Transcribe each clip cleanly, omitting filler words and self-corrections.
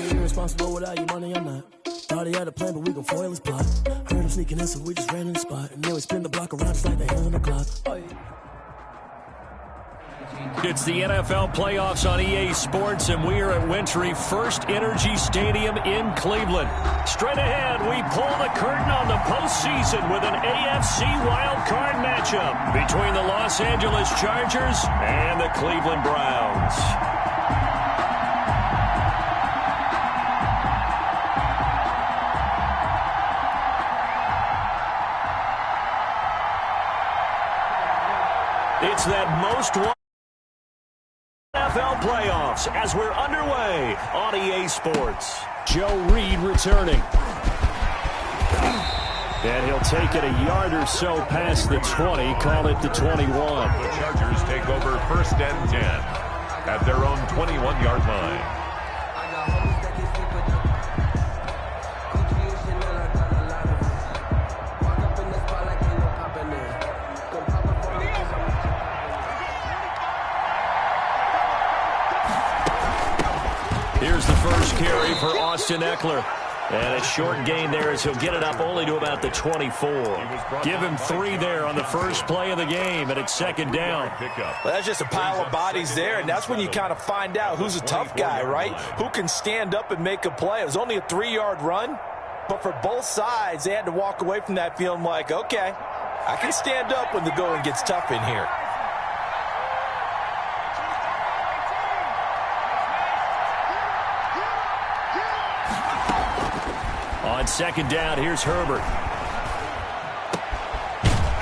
be irresponsible without your money, I'm not. Thought he had a plan, but we gon' foil his plot. Heard him sneaking in, so we just ran in the spot. And then we spin the block around just like the hands on the clock. Oh, yeah. It's the NFL playoffs on EA Sports, and we are at Wintry First Energy Stadium in Cleveland. Straight ahead, we pull the curtain on the postseason with an AFC wildcard matchup between the Los Angeles Chargers and the Cleveland Browns. It's that most NFL playoffs as we're underway on EA Sports. Joe Reed returning. And he'll take it a yard or so past the 20, call it the 21. The Chargers take over 1st and 10 at their own 21-yard line. Here's the first carry for Austin Eckler. And a short gain there as he'll get it up only to about the 24. Give him 3 there on the first play of the game, and it's 2nd down. Well, that's just a pile of bodies there, and that's when you kind of find out who's a tough guy, right? Who can stand up and make a play. It was only a 3-yard run, but for both sides, they had to walk away from that feeling like, okay, I can stand up when the going gets tough in here. On 2nd down, here's Herbert.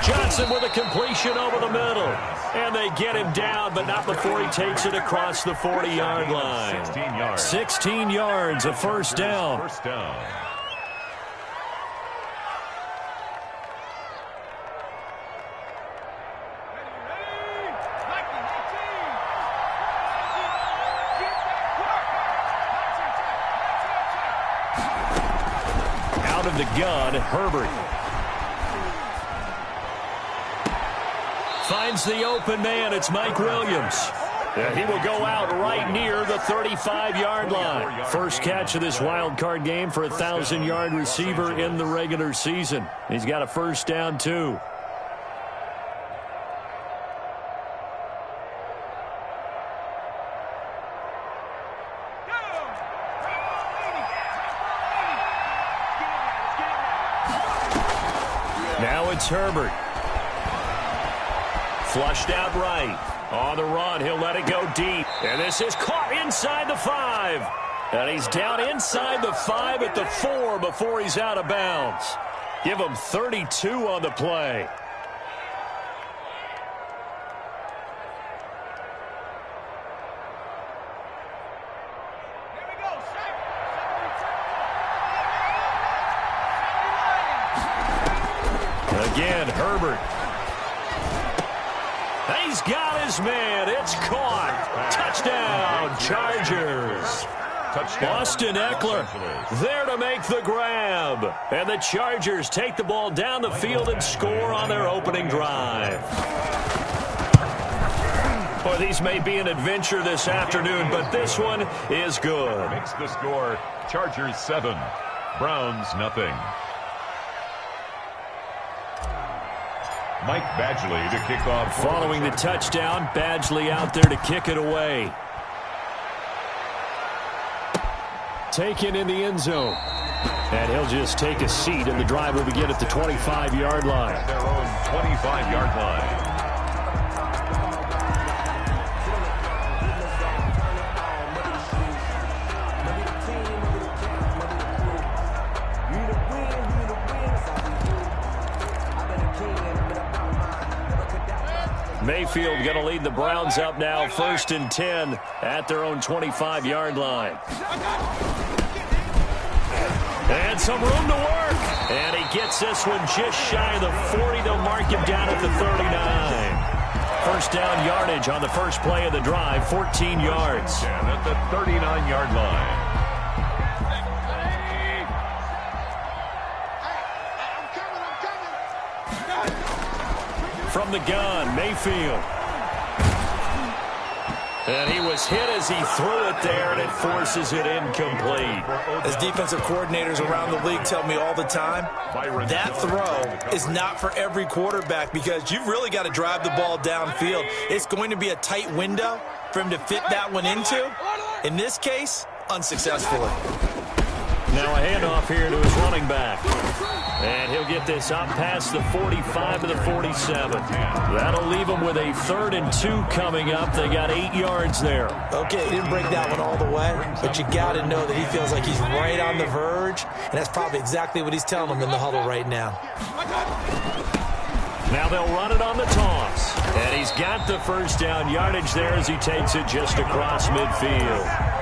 Johnson with a completion over the middle. And they get him down, but not before he takes it across the 40-yard line. 16 yards, a first down. Out of the gun, Herbert. Finds the open man. It's Mike Williams. And he will go out right near the 35-yard line. First catch of this wild card game for a 1,000-yard receiver in the regular season. He's got a first down, too. Now it's Herbert. Flushed out right. On the run, he'll let it go deep. And this is caught inside the 5. And he's down inside the 5 at the 4 before he's out of bounds. Give him 32 on the play. Again, Herbert. He's got his man. It's caught. Touchdown, Chargers. Austin Eckler there to make the grab. And the Chargers take the ball down the field and score on their opening drive. Boy, these may be an adventure this afternoon, but this one is good. Makes the score Chargers 7, Browns nothing. Mike Badgley to kick off. Following the touchdown, Badgley out there to kick it away. Taken in the end zone. And he'll just take a seat, and the drive will begin at the 25-yard line. At their own 25-yard line. Mayfield going to lead the Browns up now, 1st and 10 at their own 25-yard line. And some room to work. And he gets this one just shy of the 40. They'll mark him down at the 39. First down yardage on the first play of the drive, 14 yards. And at the 39-yard line. From the gun, Mayfield. And he was hit as he threw it there, and it forces it incomplete. As defensive coordinators around the league tell me all the time, that throw is not for every quarterback because you've really got to drive the ball downfield. It's going to be a tight window for him to fit that one into. In this case, unsuccessfully. Now a handoff here to his running back. And he'll get this up past the 45 to the 47. That'll leave him with a 3rd and 2 coming up. They got 8 yards there. Okay, he didn't break that one all the way, but you got to know that he feels like he's right on the verge, and that's probably exactly what he's telling them in the huddle right now. Now they'll run it on the toss. And he's got the first down yardage there as he takes it just across midfield.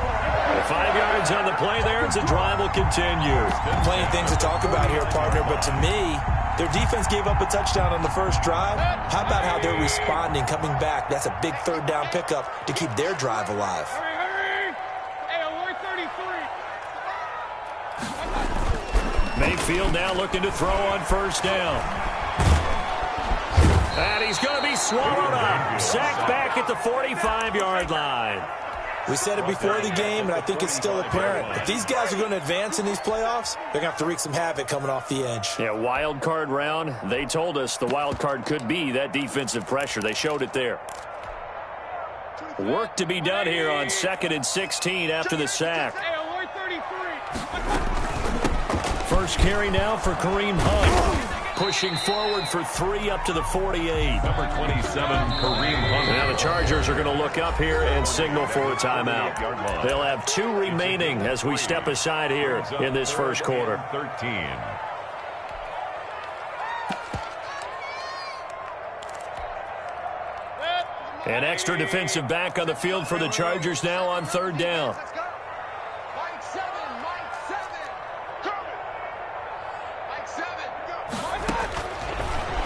5 yards on the play there as the drive will continue. Plenty of things to talk about here, partner, but to me, their defense gave up a touchdown on the first drive. How about how they're responding, coming back? That's a big 3rd down pickup to keep their drive alive. Mayfield now looking to throw on first down. And he's going to be swallowed up. Sacked back at the 45-yard line. We said it before the game, and I think it's still apparent. If these guys are going to advance in these playoffs, they're going to have to wreak some havoc coming off the edge. Yeah, wild card round. They told us the wild card could be that defensive pressure. They showed it there. Work to be done here on 2nd and 16 after the sack. First carry now for Kareem Hunt. Pushing forward for 3 up to the 48. Number 27, Kareem Hunt. Now the Chargers are going to look up here and signal for a timeout. They'll have 2 remaining as we step aside here in this first quarter. 13. An extra defensive back on the field for the Chargers now on 3rd down.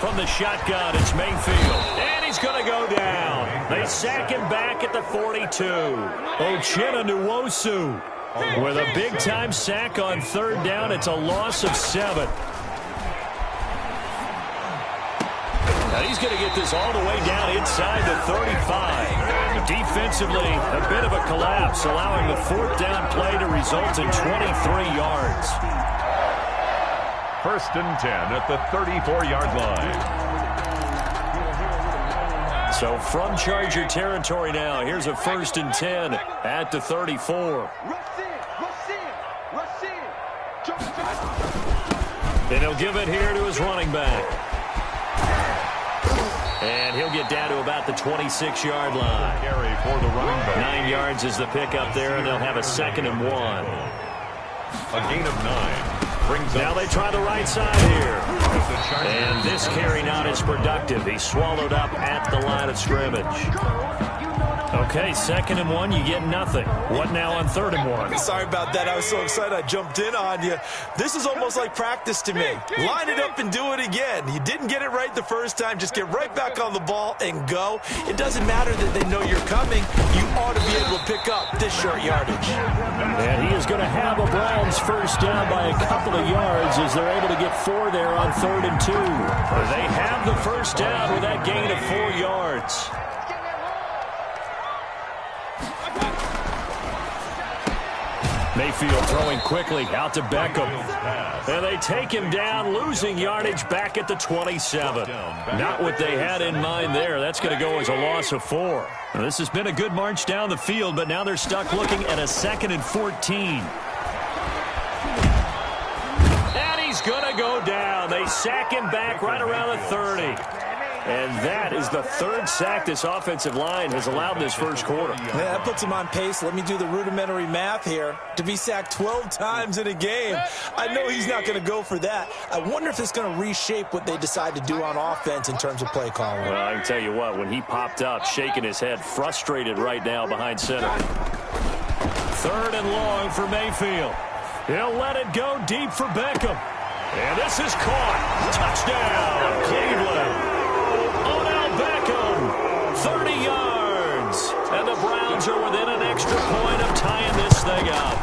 From the shotgun, it's Mayfield. And he's going to go down. They sack him back at the 42. Uchenna Nwosu with a big-time sack on 3rd down. It's a loss of 7. Now he's going to get this all the way down inside the 35. Defensively, a bit of a collapse, allowing the 4th down play to result in 23 yards. 1st and 10 at the 34-yard line. So from Charger territory now, here's a 1st and 10 at the 34. And he'll give it here to his running back. And he'll get down to about the 26-yard line. Carry for the running back. 9 yards is the pickup there, and they'll have a 2nd and 1. A gain of 9. Now they try the right side here. And this carry not as productive. He's swallowed up at the line of scrimmage. Okay, 2nd and 1, you get nothing. What now on 3rd and 1? Sorry about that. I was so excited I jumped in on you. This is almost like practice to me. Line it up and do it again. You didn't get it right the first time. Just get right back on the ball and go. It doesn't matter that they know you're coming. You ought to be able to pick up this short yardage. And he is going to have a Browns first down by a couple of yards as they're able to get 4 there on 3rd and 2. They have the first down with that gain of 4 yards. Mayfield throwing quickly out to Beckham. And they take him down, losing yardage back at the 27. Not what they had in mind there. That's going to go as a loss of 4. Now, this has been a good march down the field, but now they're stuck looking at a 2nd and 14. And he's going to go down. They sack him back right around the 30. And that is the 3rd sack this offensive line has allowed this first quarter. Yeah, that puts him on pace. Let me do the rudimentary math here. To be sacked 12 times in a game, I know he's not going to go for that. I wonder if it's going to reshape what they decide to do on offense in terms of play calling. Well, I can tell you what, when he popped up, shaking his head, frustrated right now behind center. 3rd and long for Mayfield. He'll let it go deep for Beckham. And this is caught. Touchdown, Cleveland. 30 yards. And the Browns are within an extra point of tying this thing up.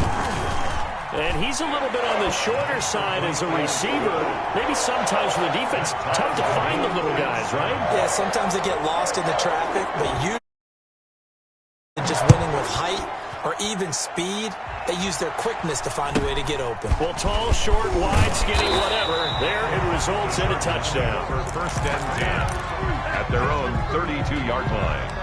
And he's a little bit on the shorter side as a receiver. Maybe sometimes for the defense, tough to find the little guys, right? Yeah, sometimes they get lost in the traffic, but you Just winning with height or even speed, they use their quickness to find a way to get open. Well, tall, short, wide, skinny, whatever. There it results in a touchdown. For first and 10 at their own 32-yard line.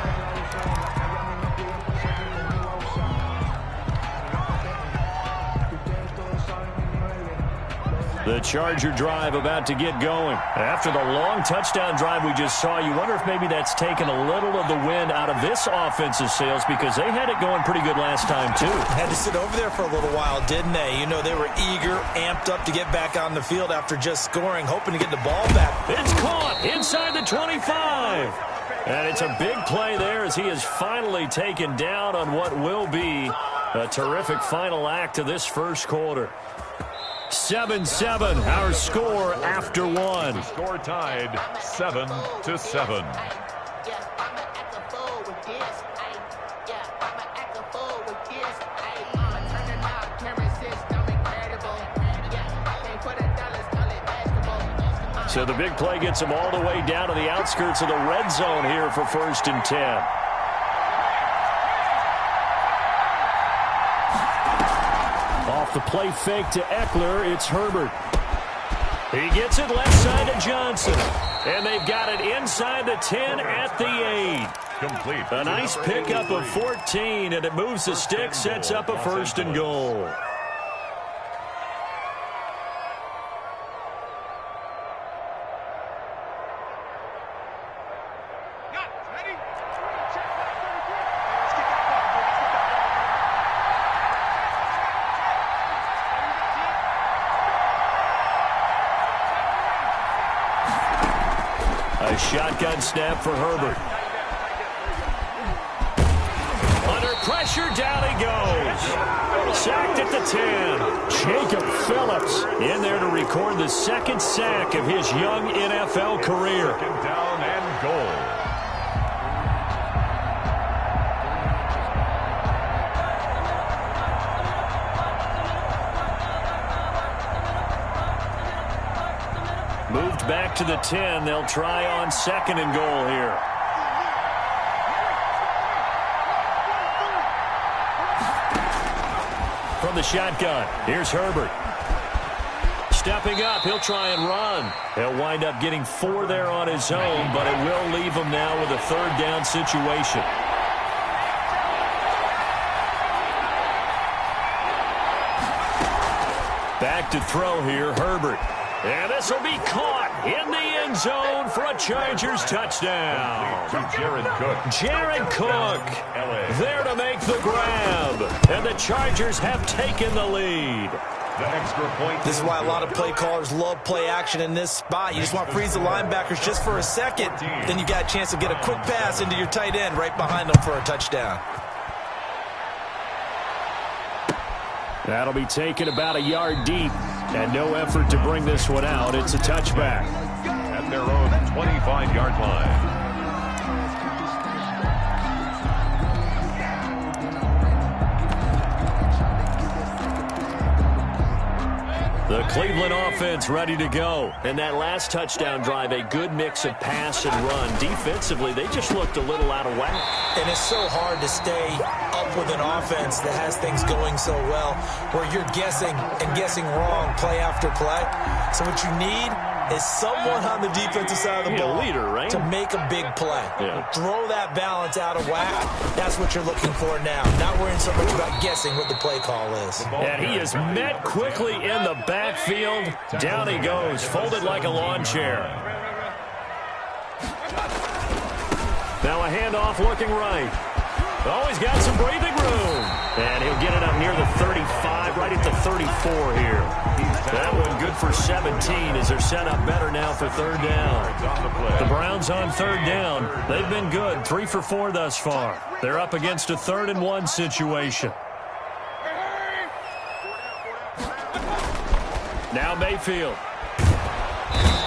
The Charger drive about to get going. After the long touchdown drive we just saw, you wonder if maybe that's taken a little of the wind out of this offensive sails, because they had it going pretty good last time, too. Had to sit over there for a little while, didn't they? You know, they were eager, amped up to get back on the field after just scoring, hoping to get the ball back. It's caught inside the 25. And it's a big play there as he is finally taken down on what will be a terrific final act of this first quarter. 7-7, our score after one. The score tied 7-7. So the big play gets him all the way down to the outskirts of the red zone here for first and 10. Off the play fake to Eckler, it's Herbert. He gets it left side to Johnson. And they've got it inside the 10 at the 8. Complete. A nice pickup of 14, and it moves the stick, sets up a first and goal. A shotgun snap for Herbert. Under pressure, down he goes. Sacked at the 10. Jacob Phillips in there to record the second sack of his young NFL career. Second down and goal. Moved back to the 10. They'll try on second and goal here. From the shotgun, here's Herbert. Stepping up, he'll try and run. He'll wind up getting 4 there on his own, but it will leave him now with a third down situation. Back to throw here, Herbert. And this will be caught in the end zone for a Chargers touchdown. To Jared Cook. Jared Cook there to make the grab. And the Chargers have taken the lead. The extra point. This is why a lot of play callers love play action in this spot. You just want to freeze the linebackers just for a second. Then you got a chance to get a quick pass into your tight end right behind them for a touchdown. That'll be taken about a yard deep. And no effort to bring this one out. It's a touchback. At their own 25-yard line. The Cleveland offense ready to go. And that last touchdown drive, a good mix of pass and run. Defensively, they just looked a little out of whack. And it's so hard to stay up with an offense that has things going so well, where you're guessing and guessing wrong play after play. So what you need is someone on the defensive side of the ball, leader, right? to make a big play. Yeah. Throw that balance out of whack. That's what you're looking for now. Not worrying so much about guessing what the play call is. And he is met quickly in the backfield. Down he goes, folded like a lawn chair. Now a handoff looking right. Oh, he's got some breathing room. And he'll get it up near the 35, right at the 34 here. That one good for 17 as they're set up better now for third down. The Browns on third down. They've been good, 3 for 4 thus far. They're up against a 3rd and 1 situation. Now Mayfield.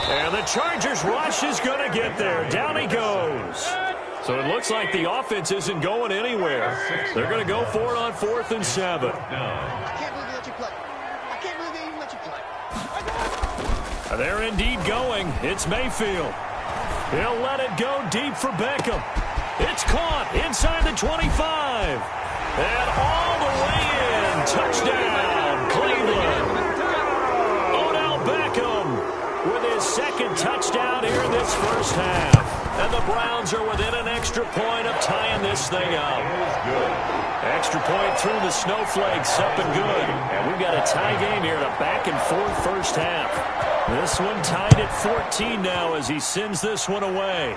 And the Chargers rush is going to get there. Down he goes. So it looks like the offense isn't going anywhere. They're going to go for it on 4th and 7. I can't believe they let you play. I can't believe they even let you play. They're indeed going. It's Mayfield. He'll let it go deep for Beckham. It's caught inside the 25. And all the way in. Touchdown, Cleveland. Odell Beckham with his second touchdown here in this first half. And the Browns are within an extra point of tying this thing up. Extra point through the snowflakes, up and good. And we've got a tie game here in a back-and-forth first half. This one tied at 14 now as he sends this one away.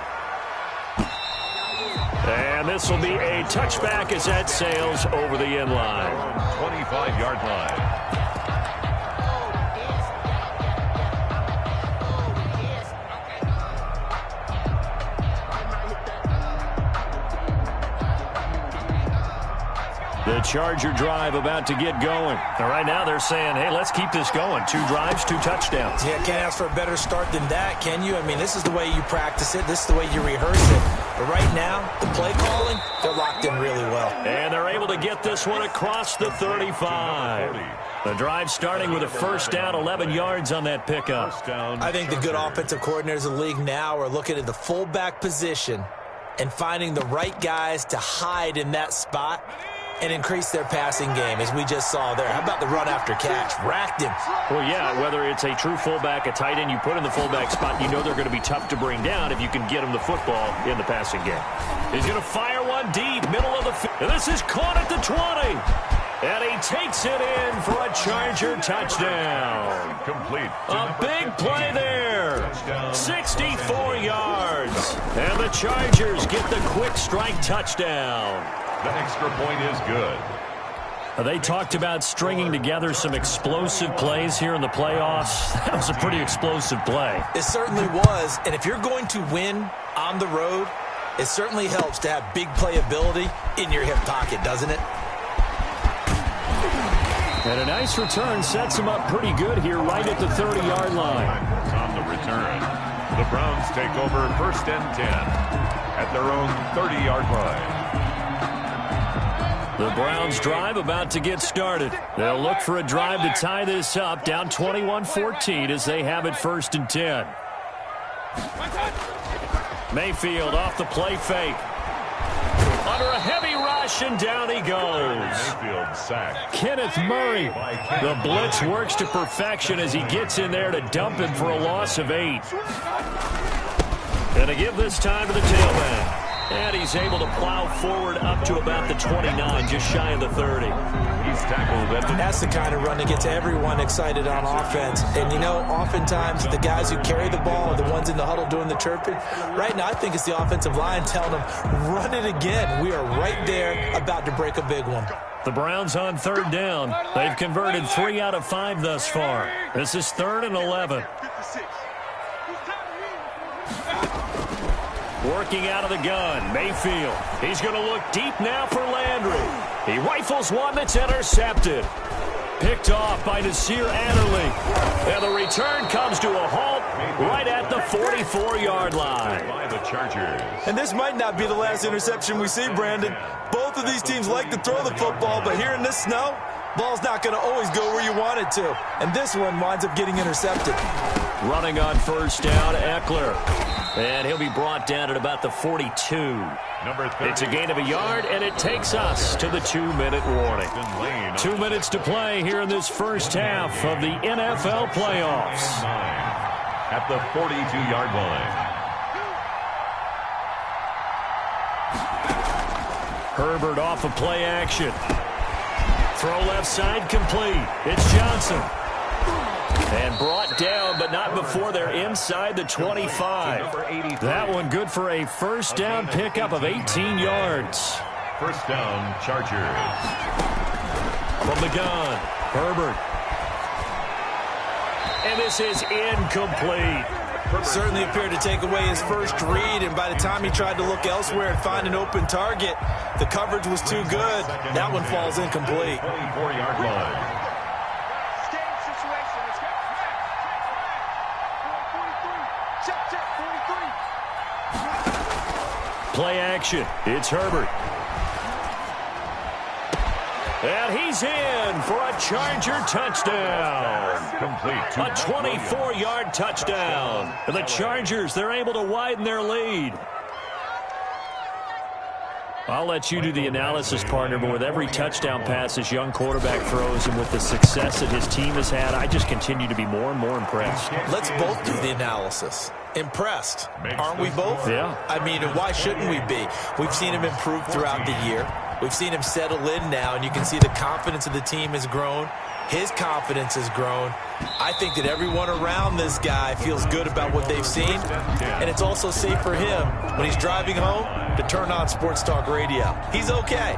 And this will be a touchback as that sails over the end line. 25-yard line. The Charger drive about to get going. And right now they're saying, hey, let's keep this going. 2 drives, 2 touchdowns. Yeah, can't ask for a better start than that, can you? I mean, this is the way you practice it. This is the way you rehearse it. But right now, the play calling, they're locked in really well. And they're able to get this one across the 35. The drive starting with a first down, 11 yards on that pickup. I think the good offensive coordinators in the league now are looking at the fullback position and finding the right guys to hide in that spot and increase their passing game, as we just saw there. How about the run after catch? Racked him. Well, yeah, whether it's a true fullback, a tight end you put in the fullback spot, you know they're going to be tough to bring down if you can get them the football in the passing game. He's going to fire one deep, middle of the field. And this is caught at the 20. And he takes it in for a Charger touchdown. Complete. A big play there. 64 yards. And the Chargers get the quick strike touchdown. The extra point is good. They talked about stringing together some explosive plays here in the playoffs. That was a pretty explosive play. It certainly was. And if you're going to win on the road, it certainly helps to have big playability in your hip pocket, doesn't it? And a nice return sets him up pretty good here right at the 30-yard line. On the return, the Browns take over 1st and 10 at their own 30-yard line. The Browns drive about to get started. They'll look for a drive to tie this up, down 21-14 as they have it 1st and 10. Mayfield off the play fake. Under a heavy rush, and down he goes. Mayfield sacked. Kenneth Murray. The blitz works to perfection as he gets in there to dump him for a loss of 8. And to give this time to the tailback. And he's able to plow forward up to about the 29, just shy of the 30. He's tackled at the... That's the kind of run that gets everyone excited on offense. And, you know, oftentimes the guys who carry the ball are the ones in the huddle doing the chirping. Right now, I think it's the offensive line telling them, run it again. We are right there about to break a big one. The Browns on 3rd down. They've converted 3 out of 5 thus far. This is 3rd and 11. Working out of the gun, Mayfield. He's going to look deep now for Landry. He rifles one that's intercepted. Picked off by Nasir Adderley. And the return comes to a halt right at the 44-yard line. By the Chargers. And this might not be the last interception we see, Brandon. Both of these teams like to throw the football, but here in this snow, ball's not going to always go where you want it to. And this one winds up getting intercepted. Running on 1st down, Eckler. And he'll be brought down at about the 42. It's a gain of a yard, and it takes us to the 2-minute warning. 2 minutes to play here in this first half of the NFL playoffs. At the 42-yard line. Herbert off of play action. Throw left side complete. It's Johnson. And brought down, but not before they're inside the 25. That one good for a 1st down pickup of 18 yards. 1st down, Chargers. From the gun, Herbert. And this is incomplete. Certainly appeared to take away his first read, and by the time he tried to look elsewhere and find an open target, the coverage was too good. That one falls incomplete. 24-yard line. Play action. It's Herbert. And he's in for a Charger touchdown. Complete. A 24-yard touchdown. And the Chargers, they're able to widen their lead. I'll let you do the analysis, partner, but with every touchdown pass this young quarterback throws and with the success that his team has had, I just continue to be more and more impressed. Let's both do the analysis. Impressed. Aren't we both? Yeah. I mean, why shouldn't we be? We've seen him improve throughout the year. We've seen him settle in now, and you can see the confidence of the team has grown. His confidence has grown. I think that everyone around this guy feels good about what they've seen, and it's also safe for him when he's driving home to turn on Sports Talk Radio. He's okay.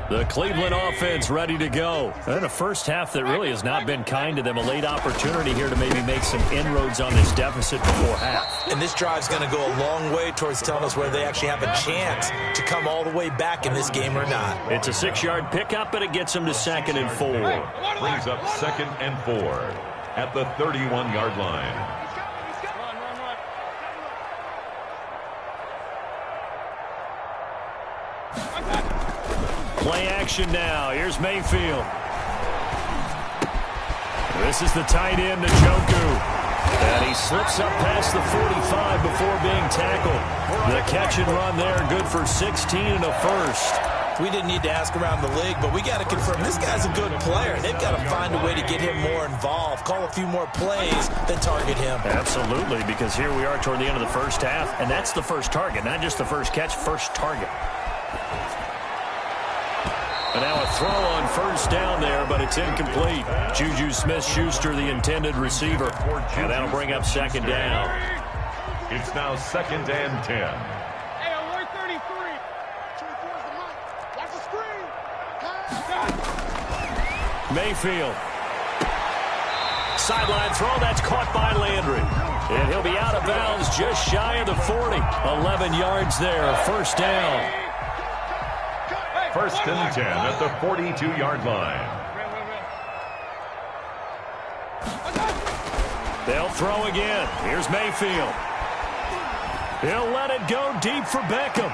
The Cleveland offense ready to go. And a first half that really has not been kind to them. A late opportunity here to maybe make some inroads on this deficit before half. And this drive's going to go a long way towards telling us whether they actually have a chance to come all the way back in this game or not. It's a 6-yard pickup, and it gets them to 2nd and 4. Brings up 2nd and 4 at the 31-yard line. Play action now. Here's Mayfield. This is the tight end, Njoku. And he slips up past the 45 before being tackled. The catch and run there, good for 16 and a first. We didn't need to ask around the league, but we got to confirm this guy's a good player. They've got to find a way to get him more involved, call a few more plays that target him. Absolutely, because here we are toward the end of the first half, and that's the first target, not just the first catch, first target. And now a throw on first down there, but it's incomplete. Juju Smith-Schuster, the intended receiver. And that'll bring up 2nd down. It's now 2nd and 10. Hey, on 133. 24's the mic. Watch the screen. Mayfield. Sideline throw, that's caught by Landry. And he'll be out of bounds just shy of the 40. 11 yards there, first down. 1st and 10 at the 42-yard line. They'll throw again. Here's Mayfield. He'll let it go deep for Beckham.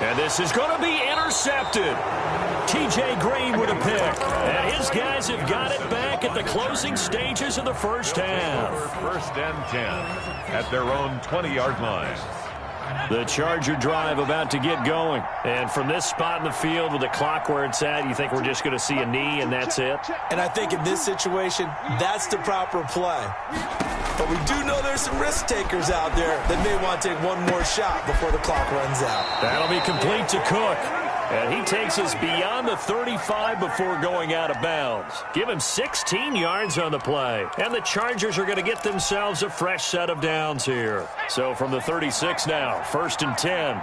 And this is going to be intercepted. T.J. Green with a pick. And his guys have got it back at the closing stages of the first half. 1st and 10 at their own 20-yard line. The Charger drive about to get going. And from this spot in the field with the clock where it's at, you think we're just going to see a knee and that's it? And I think in this situation, that's the proper play. But we do know there's some risk takers out there that may want to take one more shot before the clock runs out. That'll be complete to Cook. And he takes us beyond the 35 before going out of bounds. Give him 16 yards on the play. And the Chargers are going to get themselves a fresh set of downs here. So from the 36 now, 1st and 10.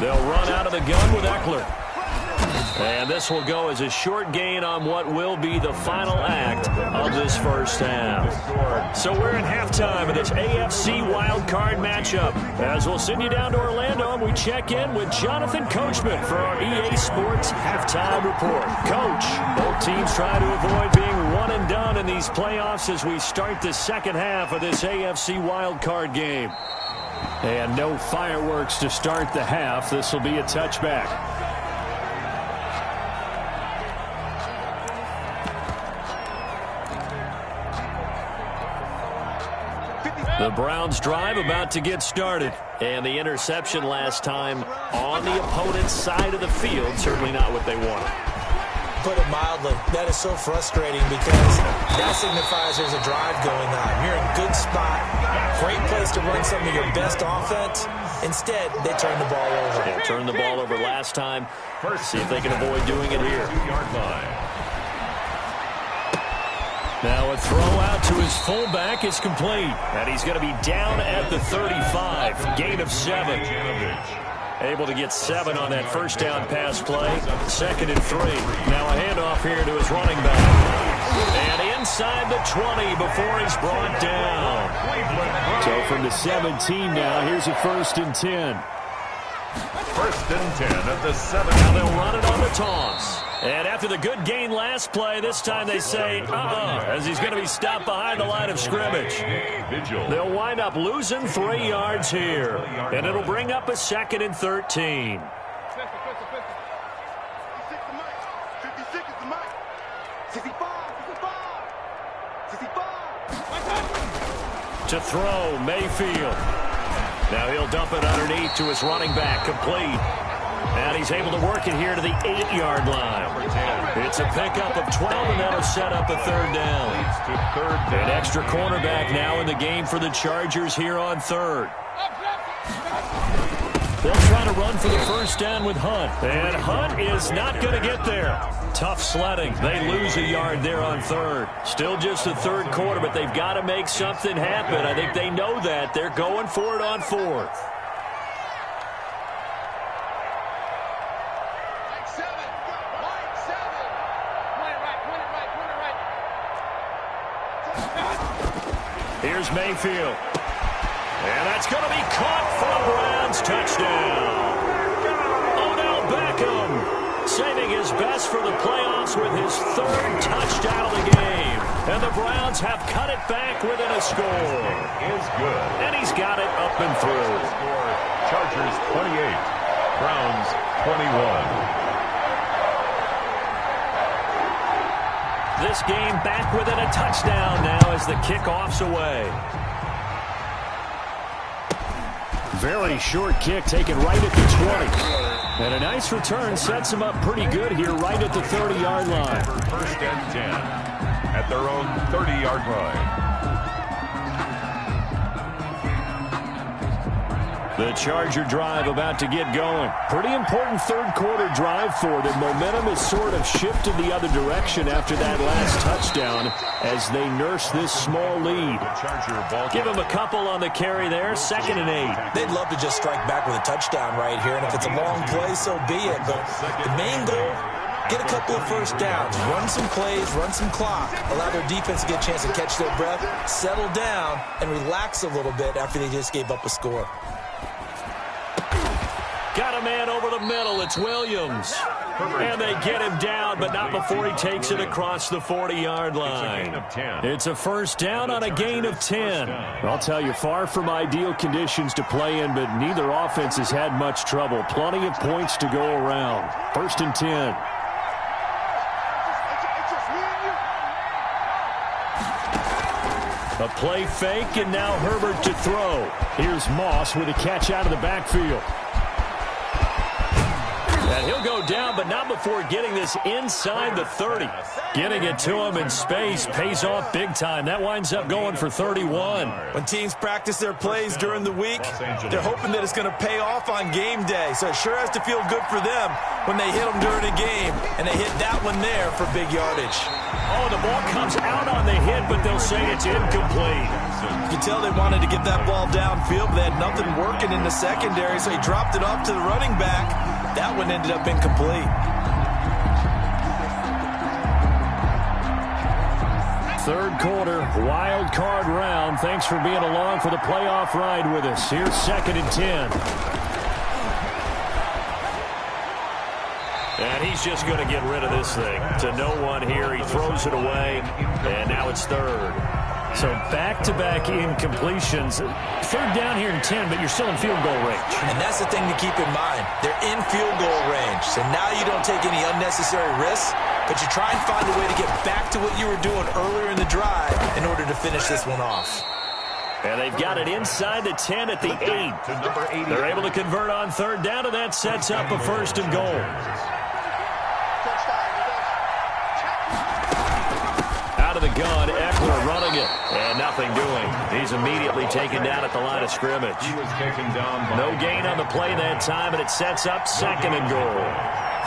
They'll run out of the gun with Eckler. And this will go as a short gain on what will be the final act of this first half. So we're in halftime of this AFC wildcard matchup. As we'll send you down to Orlando, and we check in with Jonathan Coachman for our EA Sports Halftime Report. Coach, both teams try to avoid being one and done in these playoffs as we start the second half of this AFC wildcard game. And no fireworks to start the half. This will be a touchback. The Browns drive about to get started. And the interception last time on the opponent's side of the field. Certainly not what they wanted. Put it mildly, that is so frustrating because that signifies there's a drive going on. You're in a good spot. Great place to run some of your best offense. Instead, they turn the ball over. They turned the ball over last time. See if they can avoid doing it here. 2-yard line. Now a throw out to his fullback is complete. And he's going to be down at the 35. Gain of 7. Able to get 7 on that first down pass play. 2nd and 3. Now a handoff here to his running back. And inside the 20 before he's brought down. So from the 17 now, here's a 1st and 10. 1st and 10 at the 7. Now they'll run it on the toss. And after the good gain last play, this time they say, as he's going to be stopped behind the line of scrimmage. They'll wind up losing 3 yards here. And it'll bring up a 2nd and 13. 56 is the mic. 65 is the 5. To throw, Mayfield. Now he'll dump it underneath to his running back, complete. And he's able to work it here to the 8-yard line. It's a pickup of 12, and that'll set up a third down. An extra cornerback now in the game for the Chargers here on third. They'll try to run for the first down with Hunt. And Hunt is not going to get there. Tough sledding. They lose a yard there on third. Still just the third quarter, but they've got to make something happen. I think they know that. They're going for it on fourth. Here's Mayfield. And that's going to be caught for a Browns touchdown. Odell Beckham saving his best for the playoffs with his third touchdown of the game. And the Browns have cut it back within a score. Is good. And he's got it up and through. Score, Chargers 28, Browns 21. This game back within a touchdown now as the kickoff's away. Very short kick taken right at the 20. And a nice return sets them up pretty good here right at the 30-yard line. First and 10 at their own 30-yard line. The Charger drive about to get going. Pretty important third quarter drive for them. Momentum has sort of shifted the other direction after that last touchdown as they nurse this small lead. Give them a couple on the carry there. 2nd and 8. They'd love to just strike back with a touchdown right here, and if it's a long play, so be it. But the main goal, get a couple of first downs, run some plays, run some clock, allow their defense to get a chance to catch their breath, settle down, and relax a little bit after they just gave up a score. Got a man over the middle. It's Williams. And they get him down, but not before he takes it across the 40-yard line. It's a first down on a gain of 10. I'll tell you, far from ideal conditions to play in, but neither offense has had much trouble. Plenty of points to go around. 1st and 10. A play fake, and now Herbert to throw. Here's Moss with a catch out of the backfield. And he'll go down, but not before getting this inside the 30. Getting it to him in space pays off big time. That winds up going for 31. When teams practice their plays during the week, they're hoping that it's going to pay off on game day. So it sure has to feel good for them when they hit them during a game. And they hit that one there for big yardage. Oh, the ball comes out on the hit, but they'll say it's incomplete. You can tell they wanted to get that ball downfield, but they had nothing working in the secondary, so he dropped it off to the running back. That one ended up incomplete. Third quarter, wild card round. Thanks for being along for the playoff ride with us. Here's 2nd and 10. And he's just going to get rid of this thing. To no one here. He throws it away, and now it's third. So back-to-back incompletions. Third down here in 10, but you're still in field goal range. And that's the thing to keep in mind. They're in field goal range. So now you don't take any unnecessary risks, but you try and find a way to get back to what you were doing earlier in the drive in order to finish this one off. And they've got it inside the 10 at the 8. They're able to convert on third down, and that sets up a 1st and goal. Out of the gun, Eckler running it, and nothing doing. He's immediately taken down at the line of scrimmage. No gain on the play that time, and it sets up 2nd and goal.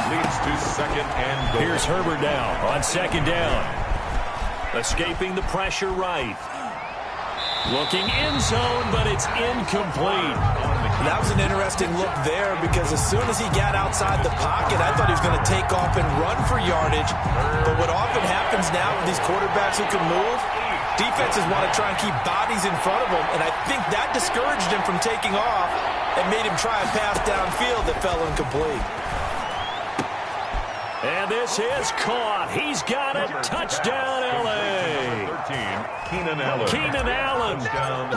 Leads to 2nd and goal. Here's Herbert now on 2nd down. Escaping the pressure right. Looking end zone, but it's incomplete. That was an interesting look there because as soon as he got outside the pocket, I thought he was going to take off and run for yardage. But what often happens now with these quarterbacks who can move, defenses want to try and keep bodies in front of them, and I think that discouraged him from taking off and made him try a pass downfield that fell incomplete. And this is caught. He's got it. Touchdown, L.A. Keenan Allen. Keenan Allen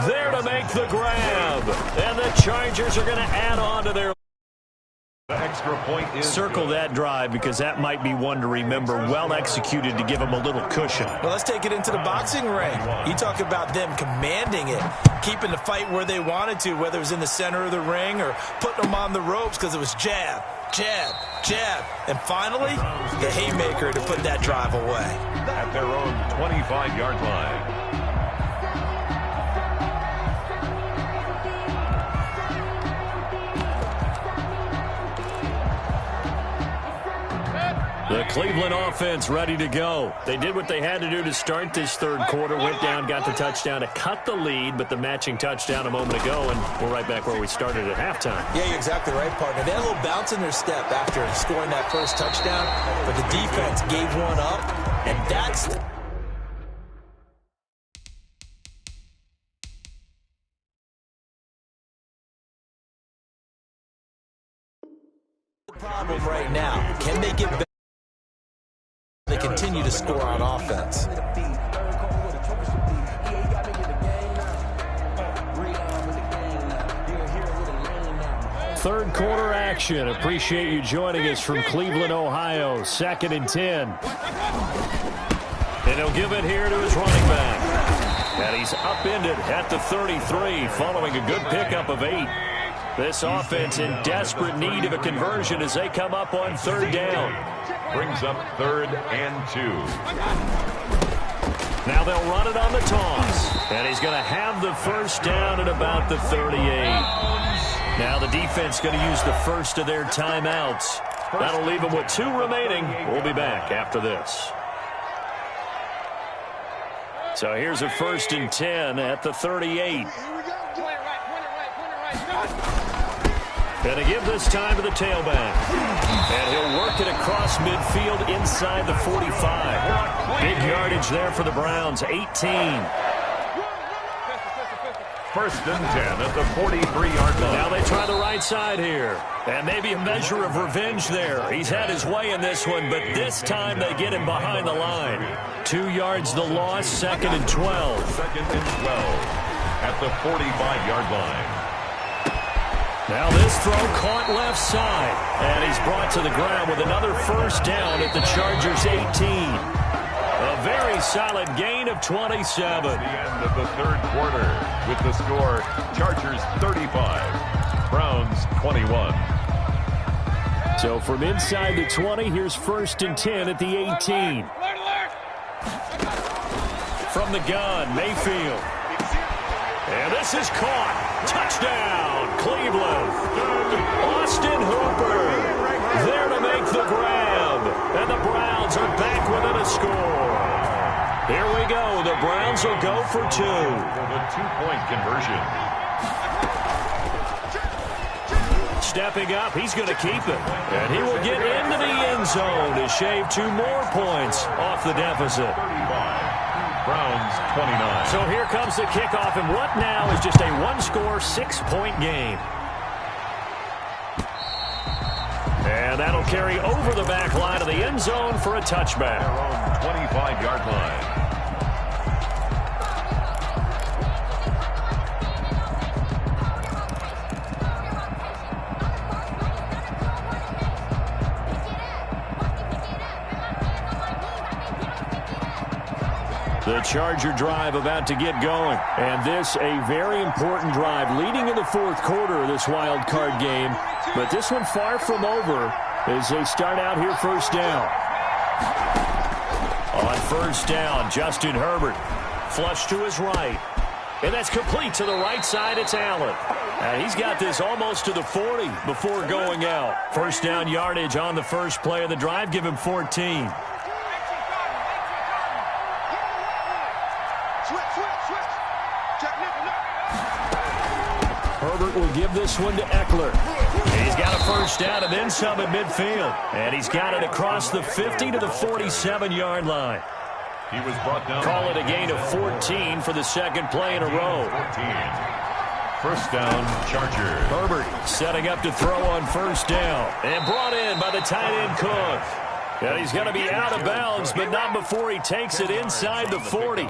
there to make the grab. And the Chargers are going to add on to their The extra point is Circle that drive because that might be one to remember. Well executed to give them a little cushion. Well, let's take it into the boxing ring. You talk about them commanding it, keeping the fight where they wanted to, whether it was in the center of the ring or putting them on the ropes because it was jab, jab, jab. And finally, the haymaker to put that drive away. At their own 25-yard line. The Cleveland offense ready to go. They did what they had to do to start this third quarter. Went down, got the touchdown to cut the lead, but the matching touchdown a moment ago, and we're right back where we started at halftime. Yeah, you're exactly right, partner. They had a little bounce in their step after scoring that first touchdown, but the defense gave one up, and that's the problem right now. Can they get better? They continue to score on offense. Third quarter action. Appreciate you joining us from Cleveland, Ohio. 2nd and 10. And he'll give it here to his running back. And he's upended at the 33 following a good pickup of 8. This offense in desperate need of a conversion as they come up on 3rd down. Brings up 3rd and 2. Now they'll run it on the toss. And he's going to have the first down at about the 38. Now the defense going to use the first of their timeouts. That'll leave them with 2 remaining. We'll be back after this. So here's a 1st and 10 at the 38. Going to give this time to the tailback. And he'll work it across midfield inside the 45. Big yardage there for the Browns, 18. 1st and 10 at the 43-yard line. Now they try the right side here. And maybe a measure of revenge there. He's had his way in this one, but this time they get him behind the line. 2 yards the loss, 2nd and 12. 2nd and 12 at the 45-yard line. Now this throw caught left side. And he's brought to the ground with another first down at the Chargers' 18. A very solid gain of 27. The end of the 3rd quarter with the score Chargers 35, Browns 21. So from inside the 20, here's 1st and 10 at the 18. From the gun, Mayfield. And this is caught. Touchdown, Cleveland. Austin Hooper there to make the grab. And the Browns are back within a score. Here we go. The Browns will go for 2. For the 2-point conversion. Stepping up, he's going to keep it. And he will get into the end zone to shave 2 more points off the deficit. 35. Browns 29. So here comes the kickoff, and what now is just a 1-score, 6-point game. And that'll carry over the back line of the end zone for a touchback. Their own 25-yard line. The Charger drive about to get going. And this a very important drive leading in the 4th quarter of this wild card game. But this one far from over as they start out here 1st down. On 1st down, Justin Herbert. Flush to his right. And that's complete to the right side. It's Allen. And he's got this almost to the 40 before going out. 1st down yardage on the first play of the drive. Give him 14. Herbert will give this one to Eckler. And he's got a first down and then some at midfield. And he's got it across the 50 to the 47-yard line. He was brought down. Call it a gain of 14 for the 2nd play in a row. 14. First down, Chargers. Herbert setting up to throw on 1st down. And brought in by the tight end Cook. And he's going to be out of bounds, but not before he takes it inside the 40.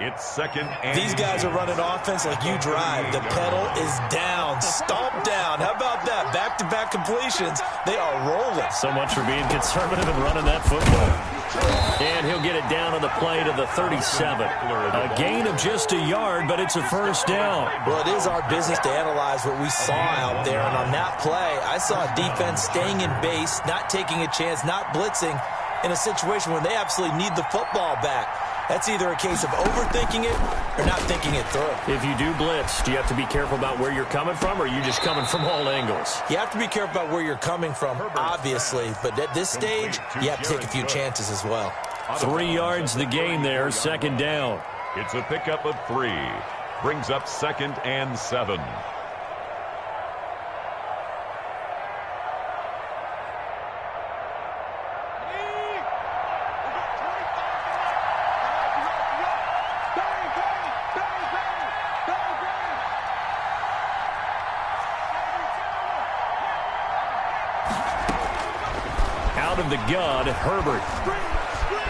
It's second and These guys are running offense like you drive. The pedal is down, stomp down. How about that? Back-to-back completions. They are rolling. So much for being conservative and running that football. And he'll get it down on the play to the 37. A gain of just a yard, but it's a first down. Well, it is our business to analyze what we saw out there. And on that play, I saw a defense staying in base, not taking a chance, not blitzing in a situation when they absolutely need the football back. That's either a case of overthinking it or not thinking it through. If you do blitz, do you have to be careful about where you're coming from, or are you just coming from all angles? You have to be careful about where you're coming from, obviously. But at this stage, you have to take a few chances as well. 3 yards the gain there, second down. it's a pickup of 3. Brings up second and 7. Of the gun, Herbert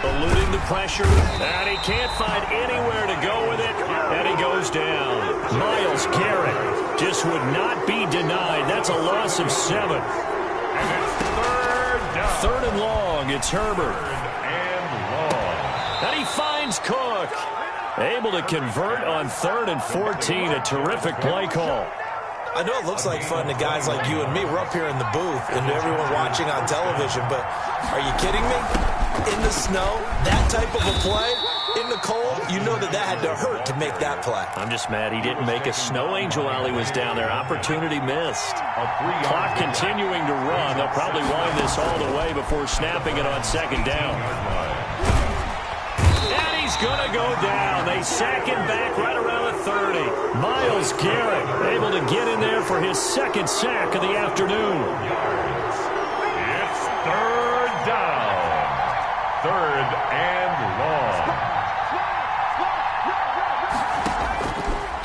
eluding the pressure, and he can't find anywhere to go with it, and he goes down. Myles Garrett just would not be denied. That's a loss of 7. And it's third down. Third and long. It's Herbert. Third and long. And he finds Cook. Able to convert on 3rd and 14. A terrific play call. I know it looks like fun to guys like you and me. We're up here in the booth and everyone watching on television, but are you kidding me? In the snow, that type of a play, in the cold, you know that had to hurt to make that play. I'm just mad he didn't make a snow angel while he was down there. Opportunity missed. Clock continuing to run. They'll probably wind this all the way before snapping it on second down. He's going to go down. They sack him back right around the 30. Myles Garrett able to get in there for his second sack of the afternoon. It's third down. Third and long.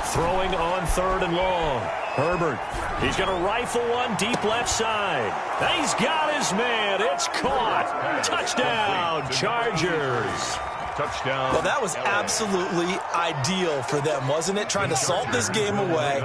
Throwing on 3rd and long. Herbert. He's going to rifle one deep left side. He's got his man. It's caught. Touchdown, Chargers. Touchdown. Well, that was absolutely ideal for them, wasn't it? Trying to salt this game away.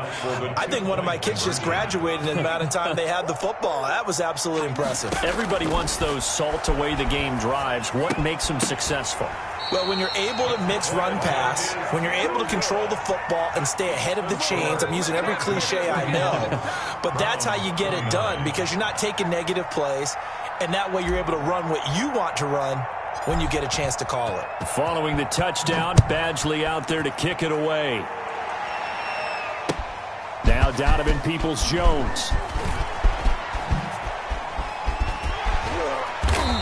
I think one of my kids just graduated in the amount of time they had the football. That was absolutely impressive. Everybody wants those salt away the game drives. What makes them successful? Well, when you're able to mix run pass, when you're able to control the football and stay ahead of the chains, I'm using every cliche I know, but that's how you get it done because you're not taking negative plays, and that way you're able to run what you want to run when you get a chance to call it. Following the touchdown, Badgley out there to kick it away. Now Donovan Peoples-Jones.